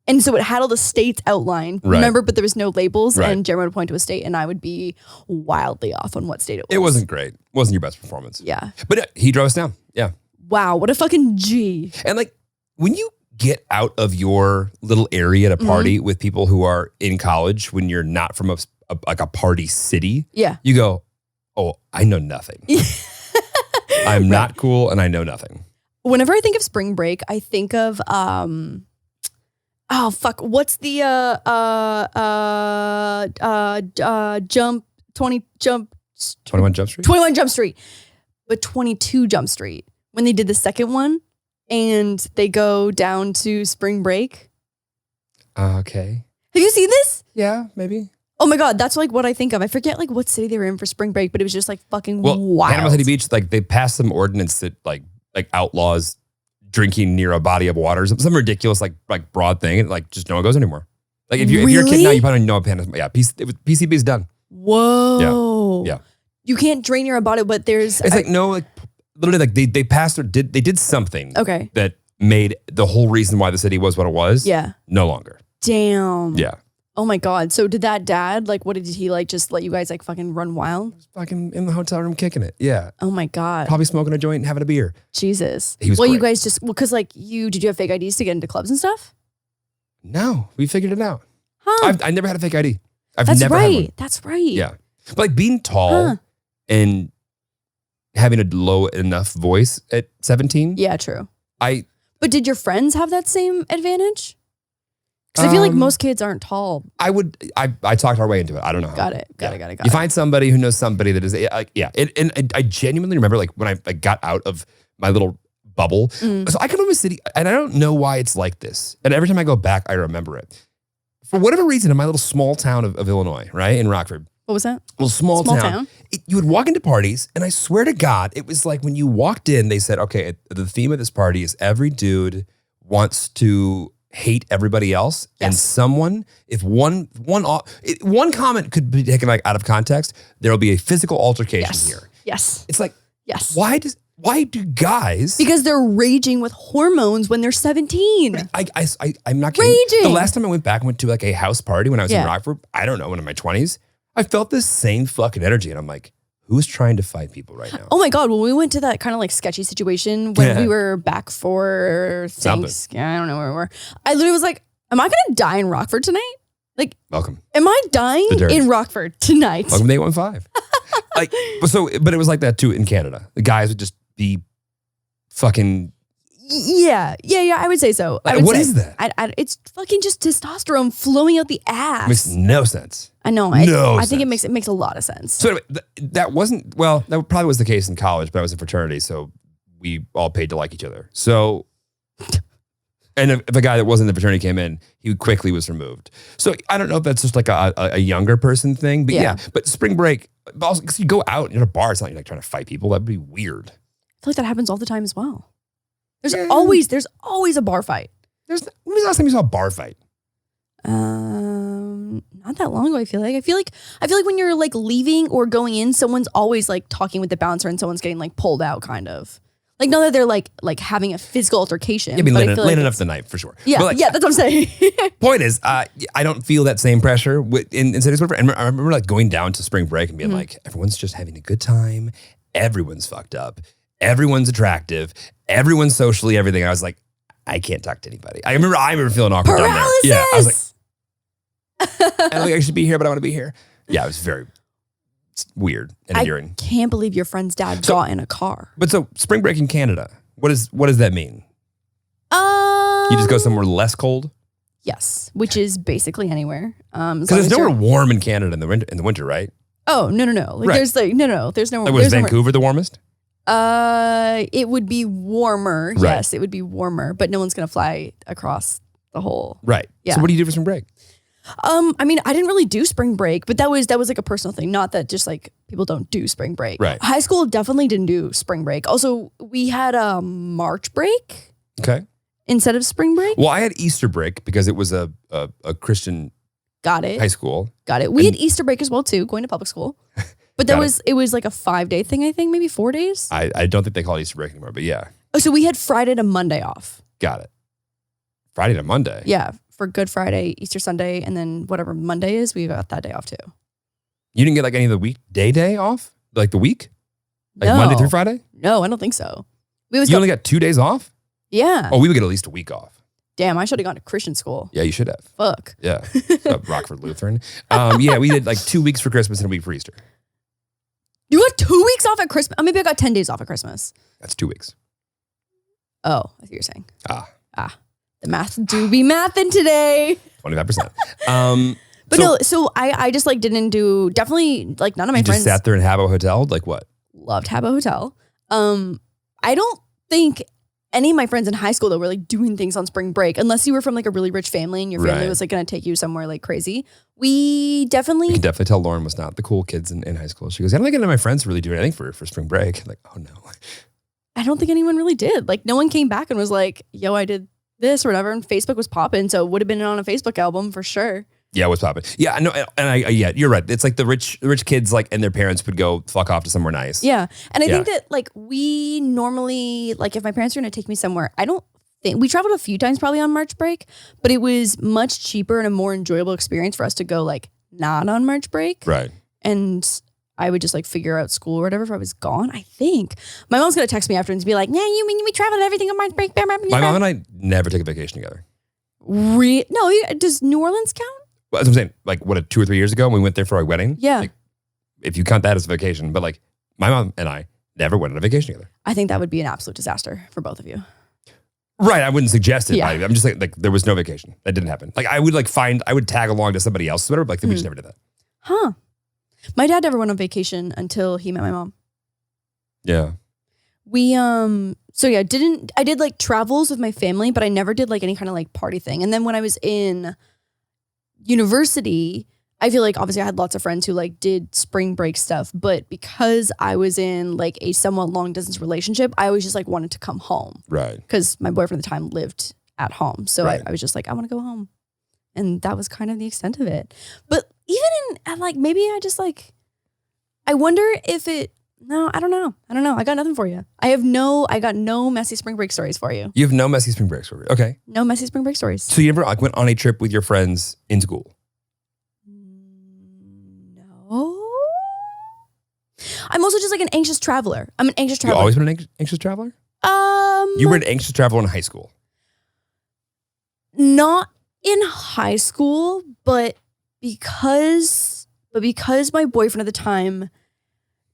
And so it had all the states outlined, Right. remember, but there was no labels. Right. And Jeremy would point to a state and I would be wildly off on what state it was. It wasn't great. It wasn't your best performance. Yeah. But he drove us down. Yeah. Wow, what a fucking G. And like when you get out of your little area at a party with people who are in college, when you're not from a party city, Yeah. you go, oh, I know nothing. I'm not cool and I know nothing. Whenever I think of spring break, I think of what's the jump 21 Jump Street? 21 Jump Street, but 22 Jump Street when they did the second one and they go down to spring break. Okay. Have you seen this? Yeah, maybe. Oh my God, that's like what I think of. I forget like what city they were in for spring break, but it was just like fucking wild. Panama City Beach, like they passed some ordinance that like outlaws drinking near a body of water, some ridiculous like broad thing, and like just no one goes anymore. Like if you're a kid now, you probably know Panama. Yeah, PCB is done. Whoa. Yeah. You can't drain your own body, but there's... It's like, no, like, literally, like, they passed or they did something Okay. that made the whole reason why the city was what it was. Yeah. No longer. Damn. Yeah. Oh my God. So did that dad, like, what did he, like, just let you guys, like, fucking run wild? Fucking in the hotel room kicking it. Yeah. Oh my God. Probably smoking a joint and having a beer. Jesus. He was Well, you great. guys just, because, like, did you have fake IDs to get into clubs and stuff? No, we figured it out. Huh. I never had a fake ID. I've That's never had one. right. That's right. Yeah. But like being tall Huh. and having a low enough voice at 17, Yeah, true. I But did your friends have that same advantage? Because I feel like most kids aren't tall. I talked our way into it. I don't know how. Got it. You find somebody who knows somebody that is, and I genuinely remember like when I got out of my little bubble. Mm. So I come from a city and I don't know why it's like this. And every time I go back, I remember it. For whatever reason, in my little small town of Illinois, right, in Rockford. What was that? Little small town. You would walk into parties, and I swear to God, it was like when you walked in, they said, okay, the theme of this party is every dude wants to hate everybody else. Yes. And someone, if one comment could be taken like out of context, there will be a physical altercation here. Yes. It's like, Yes. why do guys? Because they're raging with hormones when they're 17. I'm not kidding. Raging. The last time I went back and went to like a house party when I was in Yeah. Rockford, I don't know, when in my 20s, I felt this same fucking energy. And I'm like, who's trying to fight people right now? Oh my God. When we went to that kind of like sketchy situation when Yeah. we were back for Something. I don't know where we were. I literally was like, am I going to die in Rockford tonight? Like, Welcome. am I dying The dirt. in Rockford tonight? Welcome to 815. But it was like that too in Canada. The guys would just be fucking. Yeah. I would say so. What is that? It's fucking just testosterone flowing out the ass. Makes no sense. I know. No I think it sense. makes a lot of sense. So anyway, that wasn't, well, that probably was the case in college, but I was in fraternity, so we all paid to like each other. So, and if a guy that wasn't in the fraternity came in, he quickly was removed. So I don't know if that's just like a younger person thing, but yeah. But spring break, but also because you go out and you're at a bar, it's not like you're like trying to fight people. That'd be weird. I feel like that happens all the time as well. There's Yeah. always a bar fight. When was the last time you saw a bar fight? Not that long ago. I feel like when you're like leaving or going in, someone's always like talking with the bouncer and someone's getting like pulled out, kind of. Like not that they're like having a physical altercation. Yeah, I mean, but late feel like enough the night for sure. Yeah, But like, yeah, that's what I'm saying. point is, I don't feel that same pressure in cities. And I remember like going down to spring break and being like, everyone's just having a good time. Everyone's fucked up. Everyone's attractive. Everyone's socially everything. And I was like, I can't talk to anybody. I remember feeling awkward down there. Paralysis. Yeah, I was like, I don't think I should be here, but I want to be here. Yeah, it was very weird and endearing. I can't believe your friend's dad got in a car. But so spring break in Canada, what does that mean? You just go somewhere less cold? Yes, which is basically anywhere. Because there's nowhere warm in Canada in the winter, right? Oh no. Like Right. there's like no. There's no. Like, was Vancouver the warmest? It would be warmer. Right. Yes, it would be warmer, but no one's gonna fly across the whole. Right. Yeah. So what do you do for spring break? I mean, I didn't really do spring break, but that was like a personal thing. Not that just like people don't do spring break. Right. High school definitely didn't do spring break. Also, we had a March break Okay. instead of spring break. Well, I had Easter break because it was a Christian Got it. high school. Got it. We had Easter break as well too, going to public school. But it was like a 5-day thing, I think, maybe 4 days. I don't think they call it Easter break anymore, but yeah. Oh, so we had Friday to Monday off. Got it. Friday to Monday. Yeah, for Good Friday, Easter Sunday, and then whatever Monday is, we got that day off too. You didn't get like any of the day off? Like the week? Like No. Monday through Friday? No, I don't think so. We always You got, only got 2 days off? yeah. Oh, we would get at least a week off. Damn, I should have gone to Christian school. Yeah, you should have. Fuck. Yeah. Rockford Lutheran. Yeah, we did like 2 weeks for Christmas and a week for Easter. You got 2 weeks off at Christmas? Maybe I got 10 days off at Christmas. That's 2 weeks. Oh, I see what you're saying. Ah, The math do be mathing today. 25%. But no, so I just like didn't do, definitely like none of my you friends just sat there in Habbo Hotel? Like what? loved Habbo Hotel. I don't think any of my friends in high school though were like doing things on spring break, unless you were from like a really rich family and your family Right. was like going to take you somewhere like crazy. We You definitely, can definitely tell Lauren was not the cool kids in high school. She goes, I don't think any of my friends really do anything for spring break. I'm like, oh no. I don't think anyone really did. Like no one came back and was like, yo, I did this or whatever. And Facebook was popping. So it would have been on a Facebook album for sure. Yeah, what's popping? Yeah, no, and yeah, you're right. It's like the rich kids, like, and their parents would go fuck off to somewhere nice. Yeah. And I Yeah. think that like we normally, like if my parents are going to take me somewhere, I don't think, we traveled a few times probably on March break, but it was much cheaper and a more enjoyable experience for us to go like not on March break. Right. And I would just like figure out school or whatever if I was gone. I think my mom's going to text me after and be like, yeah, we traveled everything on March break. My mom and I never took a vacation together. No, does New Orleans count? Well, that's what I'm saying. Like, what, 2 or 3 years ago when we went there for our wedding? Yeah. Like, if you count that as a vacation. But like, my mom and I never went on a vacation together. I think that would be an absolute disaster for both of you. Right. I wouldn't suggest it. Yeah. I'm just like there was no vacation. That didn't happen. Like, I would tag along to somebody else. But like, we just never did that. Huh. My dad never went on vacation until he met my mom. Yeah. We, so yeah, I did like travels with my family, but I never did like any kind of like party thing. And then when I was in university, I feel like obviously I had lots of friends who like did spring break stuff, but because I was in like a somewhat long distance relationship, I always just like wanted to come home. Right. Because my boyfriend at the time lived at home. So Right. I was just like, I want to go home. And that was kind of the extent of it. But even in like, maybe I just like, I wonder if no, I don't know. I got nothing for you. I got no messy spring break stories for you. You have no messy spring breaks for it. Okay. No messy spring break stories. So you never like went on a trip with your friends in school? No. I'm also just like an anxious traveler. I'm an anxious You traveler. always been an anxious traveler? You were an anxious traveler in high school. Not in high school, but because my boyfriend at the time,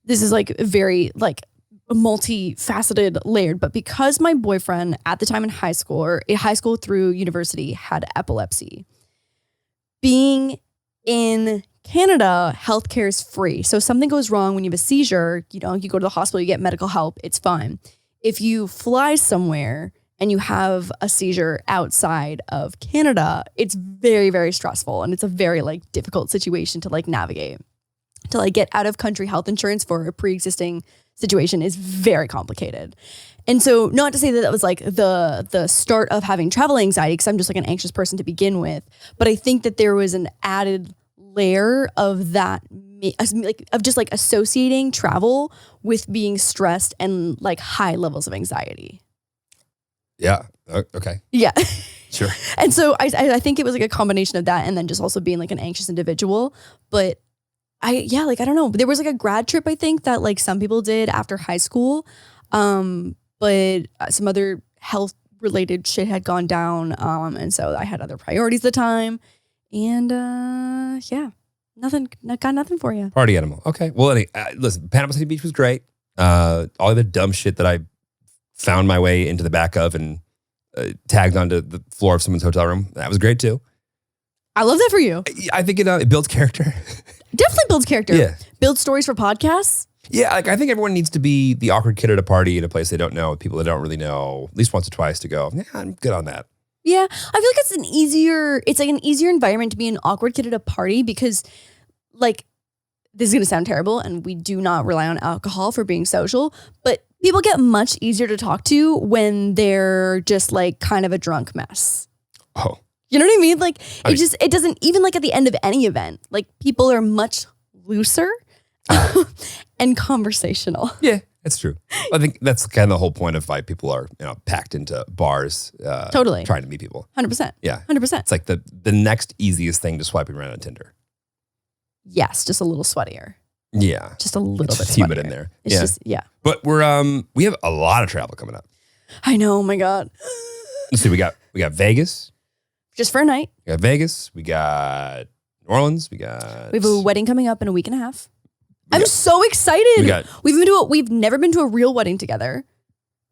this is like very like multifaceted, layered, but because my boyfriend at the time in high school or in high school through university had epilepsy, being in Canada, healthcare is free. So if something goes wrong when you have a seizure, you go to the hospital, you get medical help, it's fine. If you fly somewhere and you have a seizure outside of Canada, it's very, very stressful. And it's a very like difficult situation to like navigate. To like get out of country health insurance for a pre-existing situation is very complicated. And so not to say that was like the start of having travel anxiety, because I'm just like an anxious person to begin with. But I think that there was an added layer of that, like of just like associating travel with being stressed and like high levels of anxiety. Yeah. Okay. Yeah. Sure. And so I think it was like a combination of that and then just also being like an anxious individual. But I don't know. There was like a grad trip, I think, that like some people did after high school. But some other health related shit had gone down. And so I had other priorities at the time. And got nothing for you. Party animal. Okay. Well, listen, Panama City Beach was great. All the dumb shit that I found my way into the back of and tagged onto the floor of someone's hotel room, that was great too. I love that for you. I think it builds character. Definitely builds character. Yeah. Builds stories for podcasts. Yeah, like I think everyone needs to be the awkward kid at a party in a place they don't know, with people they don't really know, at least once or twice to go, yeah, I'm good on that. Yeah. I feel like it's like an easier environment to be an awkward kid at a party because like, this is going to sound terrible and we do not rely on alcohol for being social, but people get much easier to talk to when they're just like kind of a drunk mess. Oh. You know what I mean? Like it doesn't, even like at the end of any event, like people are much looser and conversational. Yeah, that's true. I think that's kind of the whole point of why people are packed into bars. Totally. Trying to meet people. 100%. Yeah. 100%. It's like the next easiest thing to swiping around on Tinder. Yes, just a little sweatier. Yeah. Just a little It's bit just humid sweatier. in there. It's Yeah. just, yeah. But we have a lot of travel coming up. I know, oh my God. Let's see, we got Vegas. Just for a night. We got Vegas. We got New Orleans. We have a wedding coming up in a week and a half. I'm so excited. We've never been to a real wedding together.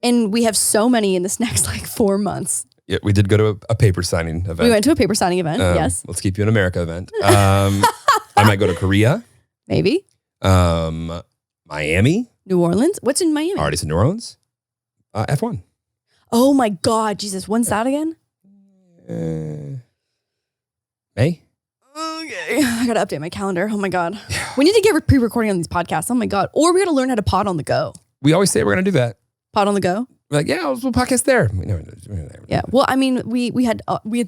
And we have so many in this next like 4 months. Yeah, we did go to a paper signing event. We went to a paper signing event, yes. Let's Keep You in America event. I might go to Korea. Maybe. Miami. New Orleans. What's in Miami? Already said New Orleans. F1. Oh my God, Jesus. When's that again? May. Okay. I got to update my calendar. Oh my God. We need to get pre-recording on these podcasts. Oh my God. Or we got to learn how to pod on the go. We always say we're going to do that. Pod on the go? We're like, yeah, we'll podcast there. Yeah. Well, I mean, we had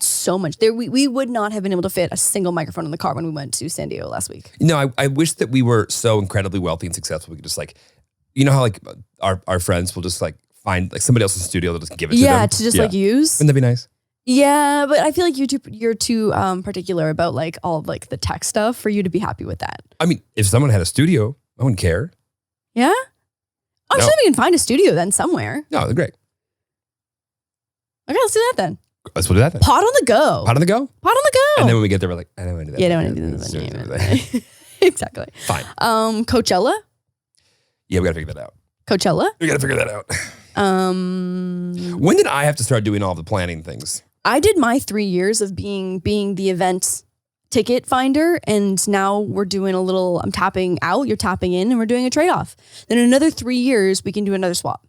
so much there. We would not have been able to fit a single microphone in the car when we went to San Diego last week. I wish that we were so incredibly wealthy and successful. We could just like, you know how like our friends will just like find like somebody else's studio that just give it to them. Yeah, to just like use. Wouldn't that be nice? Yeah, but I feel like you're too particular about like all of like the tech stuff for you to be happy with that. I mean, if someone had a studio, I wouldn't care. Yeah? I'm No. sure we can find a studio then somewhere. No, they're great. Okay, let's do that then. Let's do that then. Pot on the go. Pot on the go? Pot on the go. And then when we get there, we're like, I don't want to do that. Yeah, I don't want to do that. Exactly. Fine. Coachella? Yeah, we got to figure that out. Coachella? We got to figure that out. When did I have to start doing all the planning things? I did my 3 years of being the event ticket finder, and now we're doing a little, I'm tapping out, you're tapping in, and we're doing a trade-off. Then in another 3 years, we can do another swap.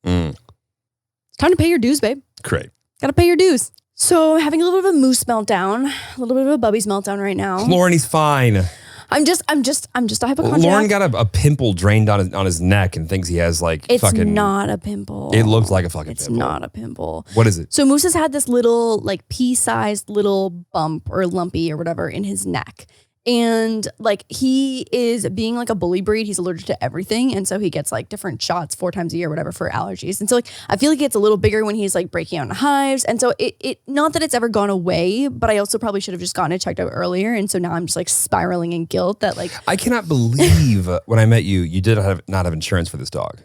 It's time to pay your dues, babe. Great. Gotta pay your dues. So having a little bit of a moose meltdown, a little bit of a Bubby's meltdown right now. Lauren, he's fine. I'm just a hypochondriac. Lauren got a pimple drained on his neck and thinks he has like It's fucking. not a pimple. It looks like a fucking It's pimple. not a pimple. What is it? So Moose has had this little like pea-sized little bump or lumpy or whatever in his neck. And like he is being like a bully breed. He's allergic to everything. And so he gets like different shots 4 times a year, whatever, for allergies. And so like I feel like it's a little bigger when he's like breaking out in hives. And so it not that it's ever gone away, but I also probably should have just gotten it checked out earlier. And so now I'm just like spiraling in guilt that like, I cannot believe when I met you, you did not have insurance for this dog.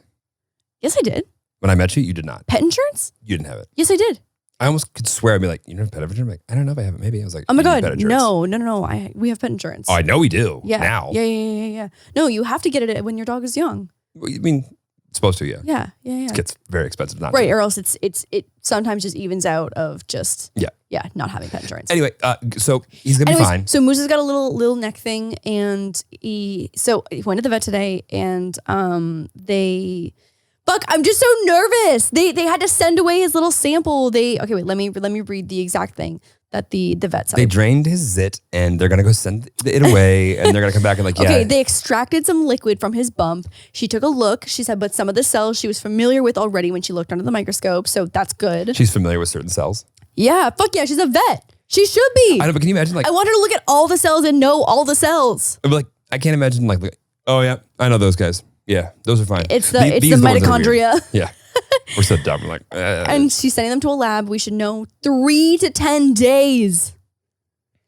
yes, I did. When I met you, you did not. Pet insurance? You didn't have it. Yes, I did. I almost could swear I'd be like, you don't have pet insurance? I'm like, I don't know if I have it. Maybe. I was like, Oh my "You need God. pet insurance." No. We have pet insurance. Oh, I know we do. Yeah. Now. Yeah. No, you have to get it when your dog is young. I mean, it's supposed to, yeah. Yeah. It gets very expensive not Right, to. or else it sometimes just evens out of just not having pet insurance. Anyway, so he's gonna be fine. So Moose has got a little neck thing, and he went to the vet today, and I'm just so nervous. They had to send away his little sample. Let me read the exact thing that the vet said. They drained his zit and they're gonna go send it away and they're gonna come back and like, yeah. Okay, they extracted some liquid from his bump. She took a look. She said, but some of the cells she was familiar with already when she looked under the microscope, so that's good. She's familiar with certain cells. Yeah, fuck yeah, she's a vet. She should be. I know, but can you imagine like I want her to look at all the cells and know all the cells. like I can't imagine like oh yeah, I know those guys. Yeah, those are fine. It's the These are the ones that are weird. mitochondria. Yeah. We're so dumb. We're like, And she's sending them to a lab. We should know 3 to 10 days.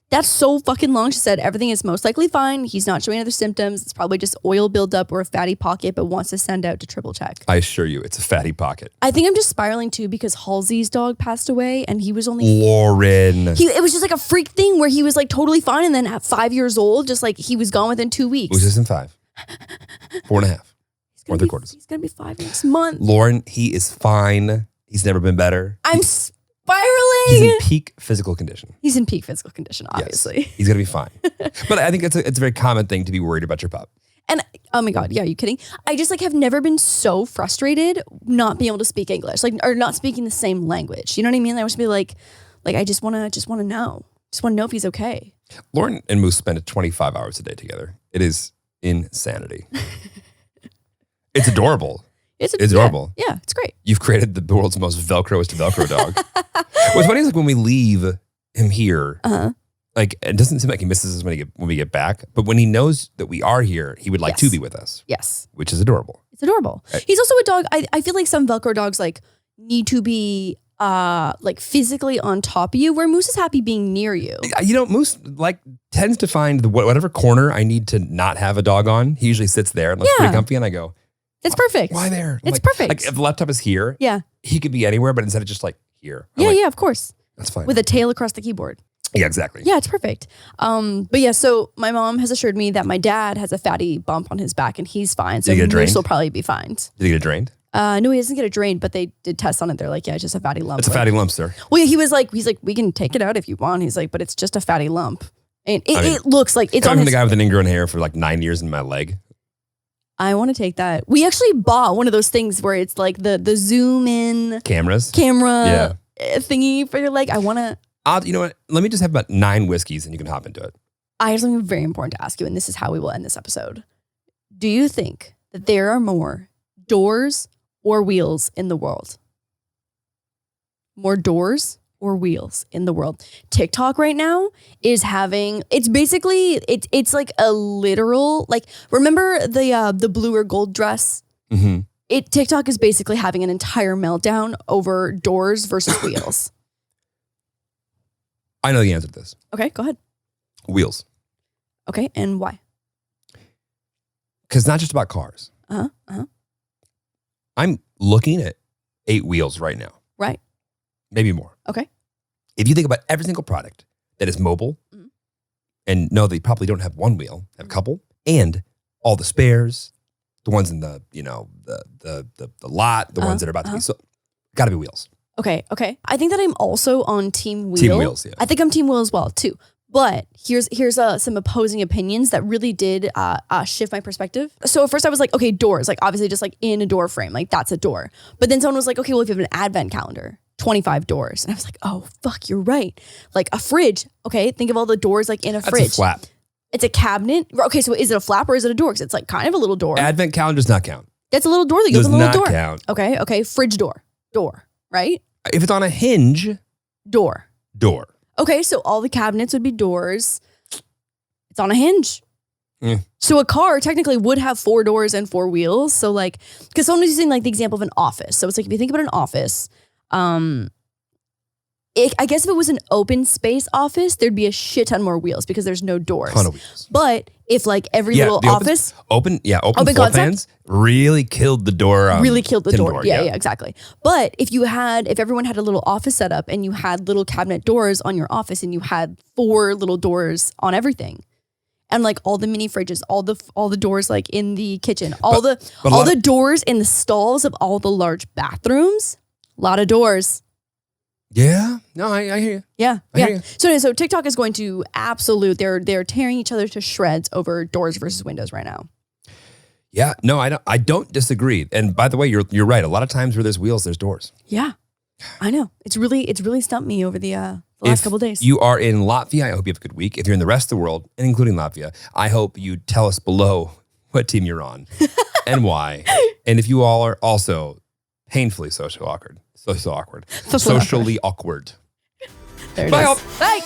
That's so fucking long. She said everything is most likely fine. He's not showing other symptoms. It's probably just oil buildup or a fatty pocket, but wants to send out to triple check. I assure you, it's a fatty pocket. I think I'm just spiraling too because Halsey's dog passed away and he was only Lauren. it was just like a freak thing where he was like totally fine, and then at 5 years old, just like he was gone within 2 weeks. Which isn't 5. 4.5. 4 3/4. He's gonna be 5 next month. Lauren, he is fine. He's never been better. I'm spiraling. He's in peak physical condition. He's in peak physical condition, obviously. Yes, he's gonna be fine. But I think it's a very common thing to be worried about your pup. And oh my God, yeah, are you kidding? I just like have never been so frustrated not being able to speak English, like, or not speaking the same language. You know what I mean? I wish to be like I just want to know. Just want to know if he's okay. Lauren and Moose spend 25 hours a day together. It is insanity. It's adorable. It's adorable. Yeah, it's great. You've created the world's most Velcroest Velcro dog. What's funny is like when we leave him here, like it doesn't seem like he misses us when we get back. But when he knows that we are here, he would like to be with us. Yes. Which is adorable. It's adorable. Right. He's also a dog. I feel like some Velcro dogs like need to be like physically on top of you, where Moose is happy being near you. You know, Moose like tends to find whatever corner I need to not have a dog on. He usually sits there and looks pretty comfy, and I go, it's perfect. why there? It's perfect. Like if the laptop is here, Yeah. he could be anywhere, but instead of just like here. I'm Yeah, like, yeah, of course. That's fine. With a tail across the keyboard. Yeah, exactly. Yeah, it's perfect. But yeah, so my mom has assured me that my dad has a fatty bump on his back and he's fine. So Did he get Moose drained? will probably be fine. Did he get it drained? No, he doesn't get it drained, but they did tests on it. They're like, yeah, it's just a fatty lump. It's a fatty lump, sir. Well, yeah, he's like, we can take it out if you want. He's like, but it's just a fatty lump. And it looks like it's on Coming from his, the guy with an ingrown hair for like 9 years in my leg. I want to take that. We actually bought one of those things where it's like the zoom in Cameras. camera thingy for your leg. I want to. You know what? Let me just have about 9 whiskeys and you can hop into it. I have something very important to ask you, and this is how we will end this episode. Do you think that there are more doors or wheels in the world? More doors or wheels in the world? TikTok right now is having, it's basically, it's like a literal, like, remember the blue or gold dress? Mm-hmm. TikTok is basically having an entire meltdown over doors versus wheels. I know the answer to this. Okay, go ahead. Wheels. Okay, and why? Because not just about cars. I'm looking at 8 wheels right now. Right. Maybe more. Okay. If you think about every single product that is mobile, and no, they probably don't have one wheel, have a couple, and all the spares, the ones in the, the lot, the ones that are about to be sold, got to be wheels. Okay. I think that I'm also on team wheel. Team wheels, yeah. I think I'm team wheel as well too. But here's some opposing opinions that really did shift my perspective. So at first I was like, okay, doors, like obviously just like in a door frame, like that's a door. But then someone was like, okay, well if you have an advent calendar, 25 doors. And I was like, oh fuck, you're right. Like a fridge. Okay, think of all the doors like in a fridge. That's a flap. It's a cabinet. Okay, so is it a flap or is it a door? Because it's like kind of a little door. Advent calendar does not count. That's a little door that goes in a little door. Does not count. Okay, fridge door, right? If it's on a hinge, Door. Okay, so all the cabinets would be doors. It's on a hinge. Mm. So a car technically would have 4 doors and 4 wheels. So like, because someone was using like the example of an office. So it's like, if you think about an office, I guess if it was an open space office, there'd be a shit ton more wheels because there's no doors. Ton of wheels. But if like every little office. Open floor concept? plans really killed the door. Really killed the door. Yeah, exactly. But if everyone had a little office setup and you had little cabinet doors on your office and you had 4 little doors on everything, and like all the mini fridges, all the doors like in the kitchen, all the doors in the stalls of all the large bathrooms, a lot of doors. Yeah, no, I hear you. Yeah. I hear you. So TikTok is going to they're tearing each other to shreds over doors versus windows right now. Yeah, no, I don't disagree. And by the way, you're right. A lot of times where there's wheels, there's doors. Yeah, I know. It's really stumped me over the last couple of days. If you are in Latvia, I hope you have a good week. If you're in the rest of the world, and including Latvia, I hope you tell us below what team you're on and why. And if you all are also painfully socially awkward. Socially There it Bye, is. all. Bye.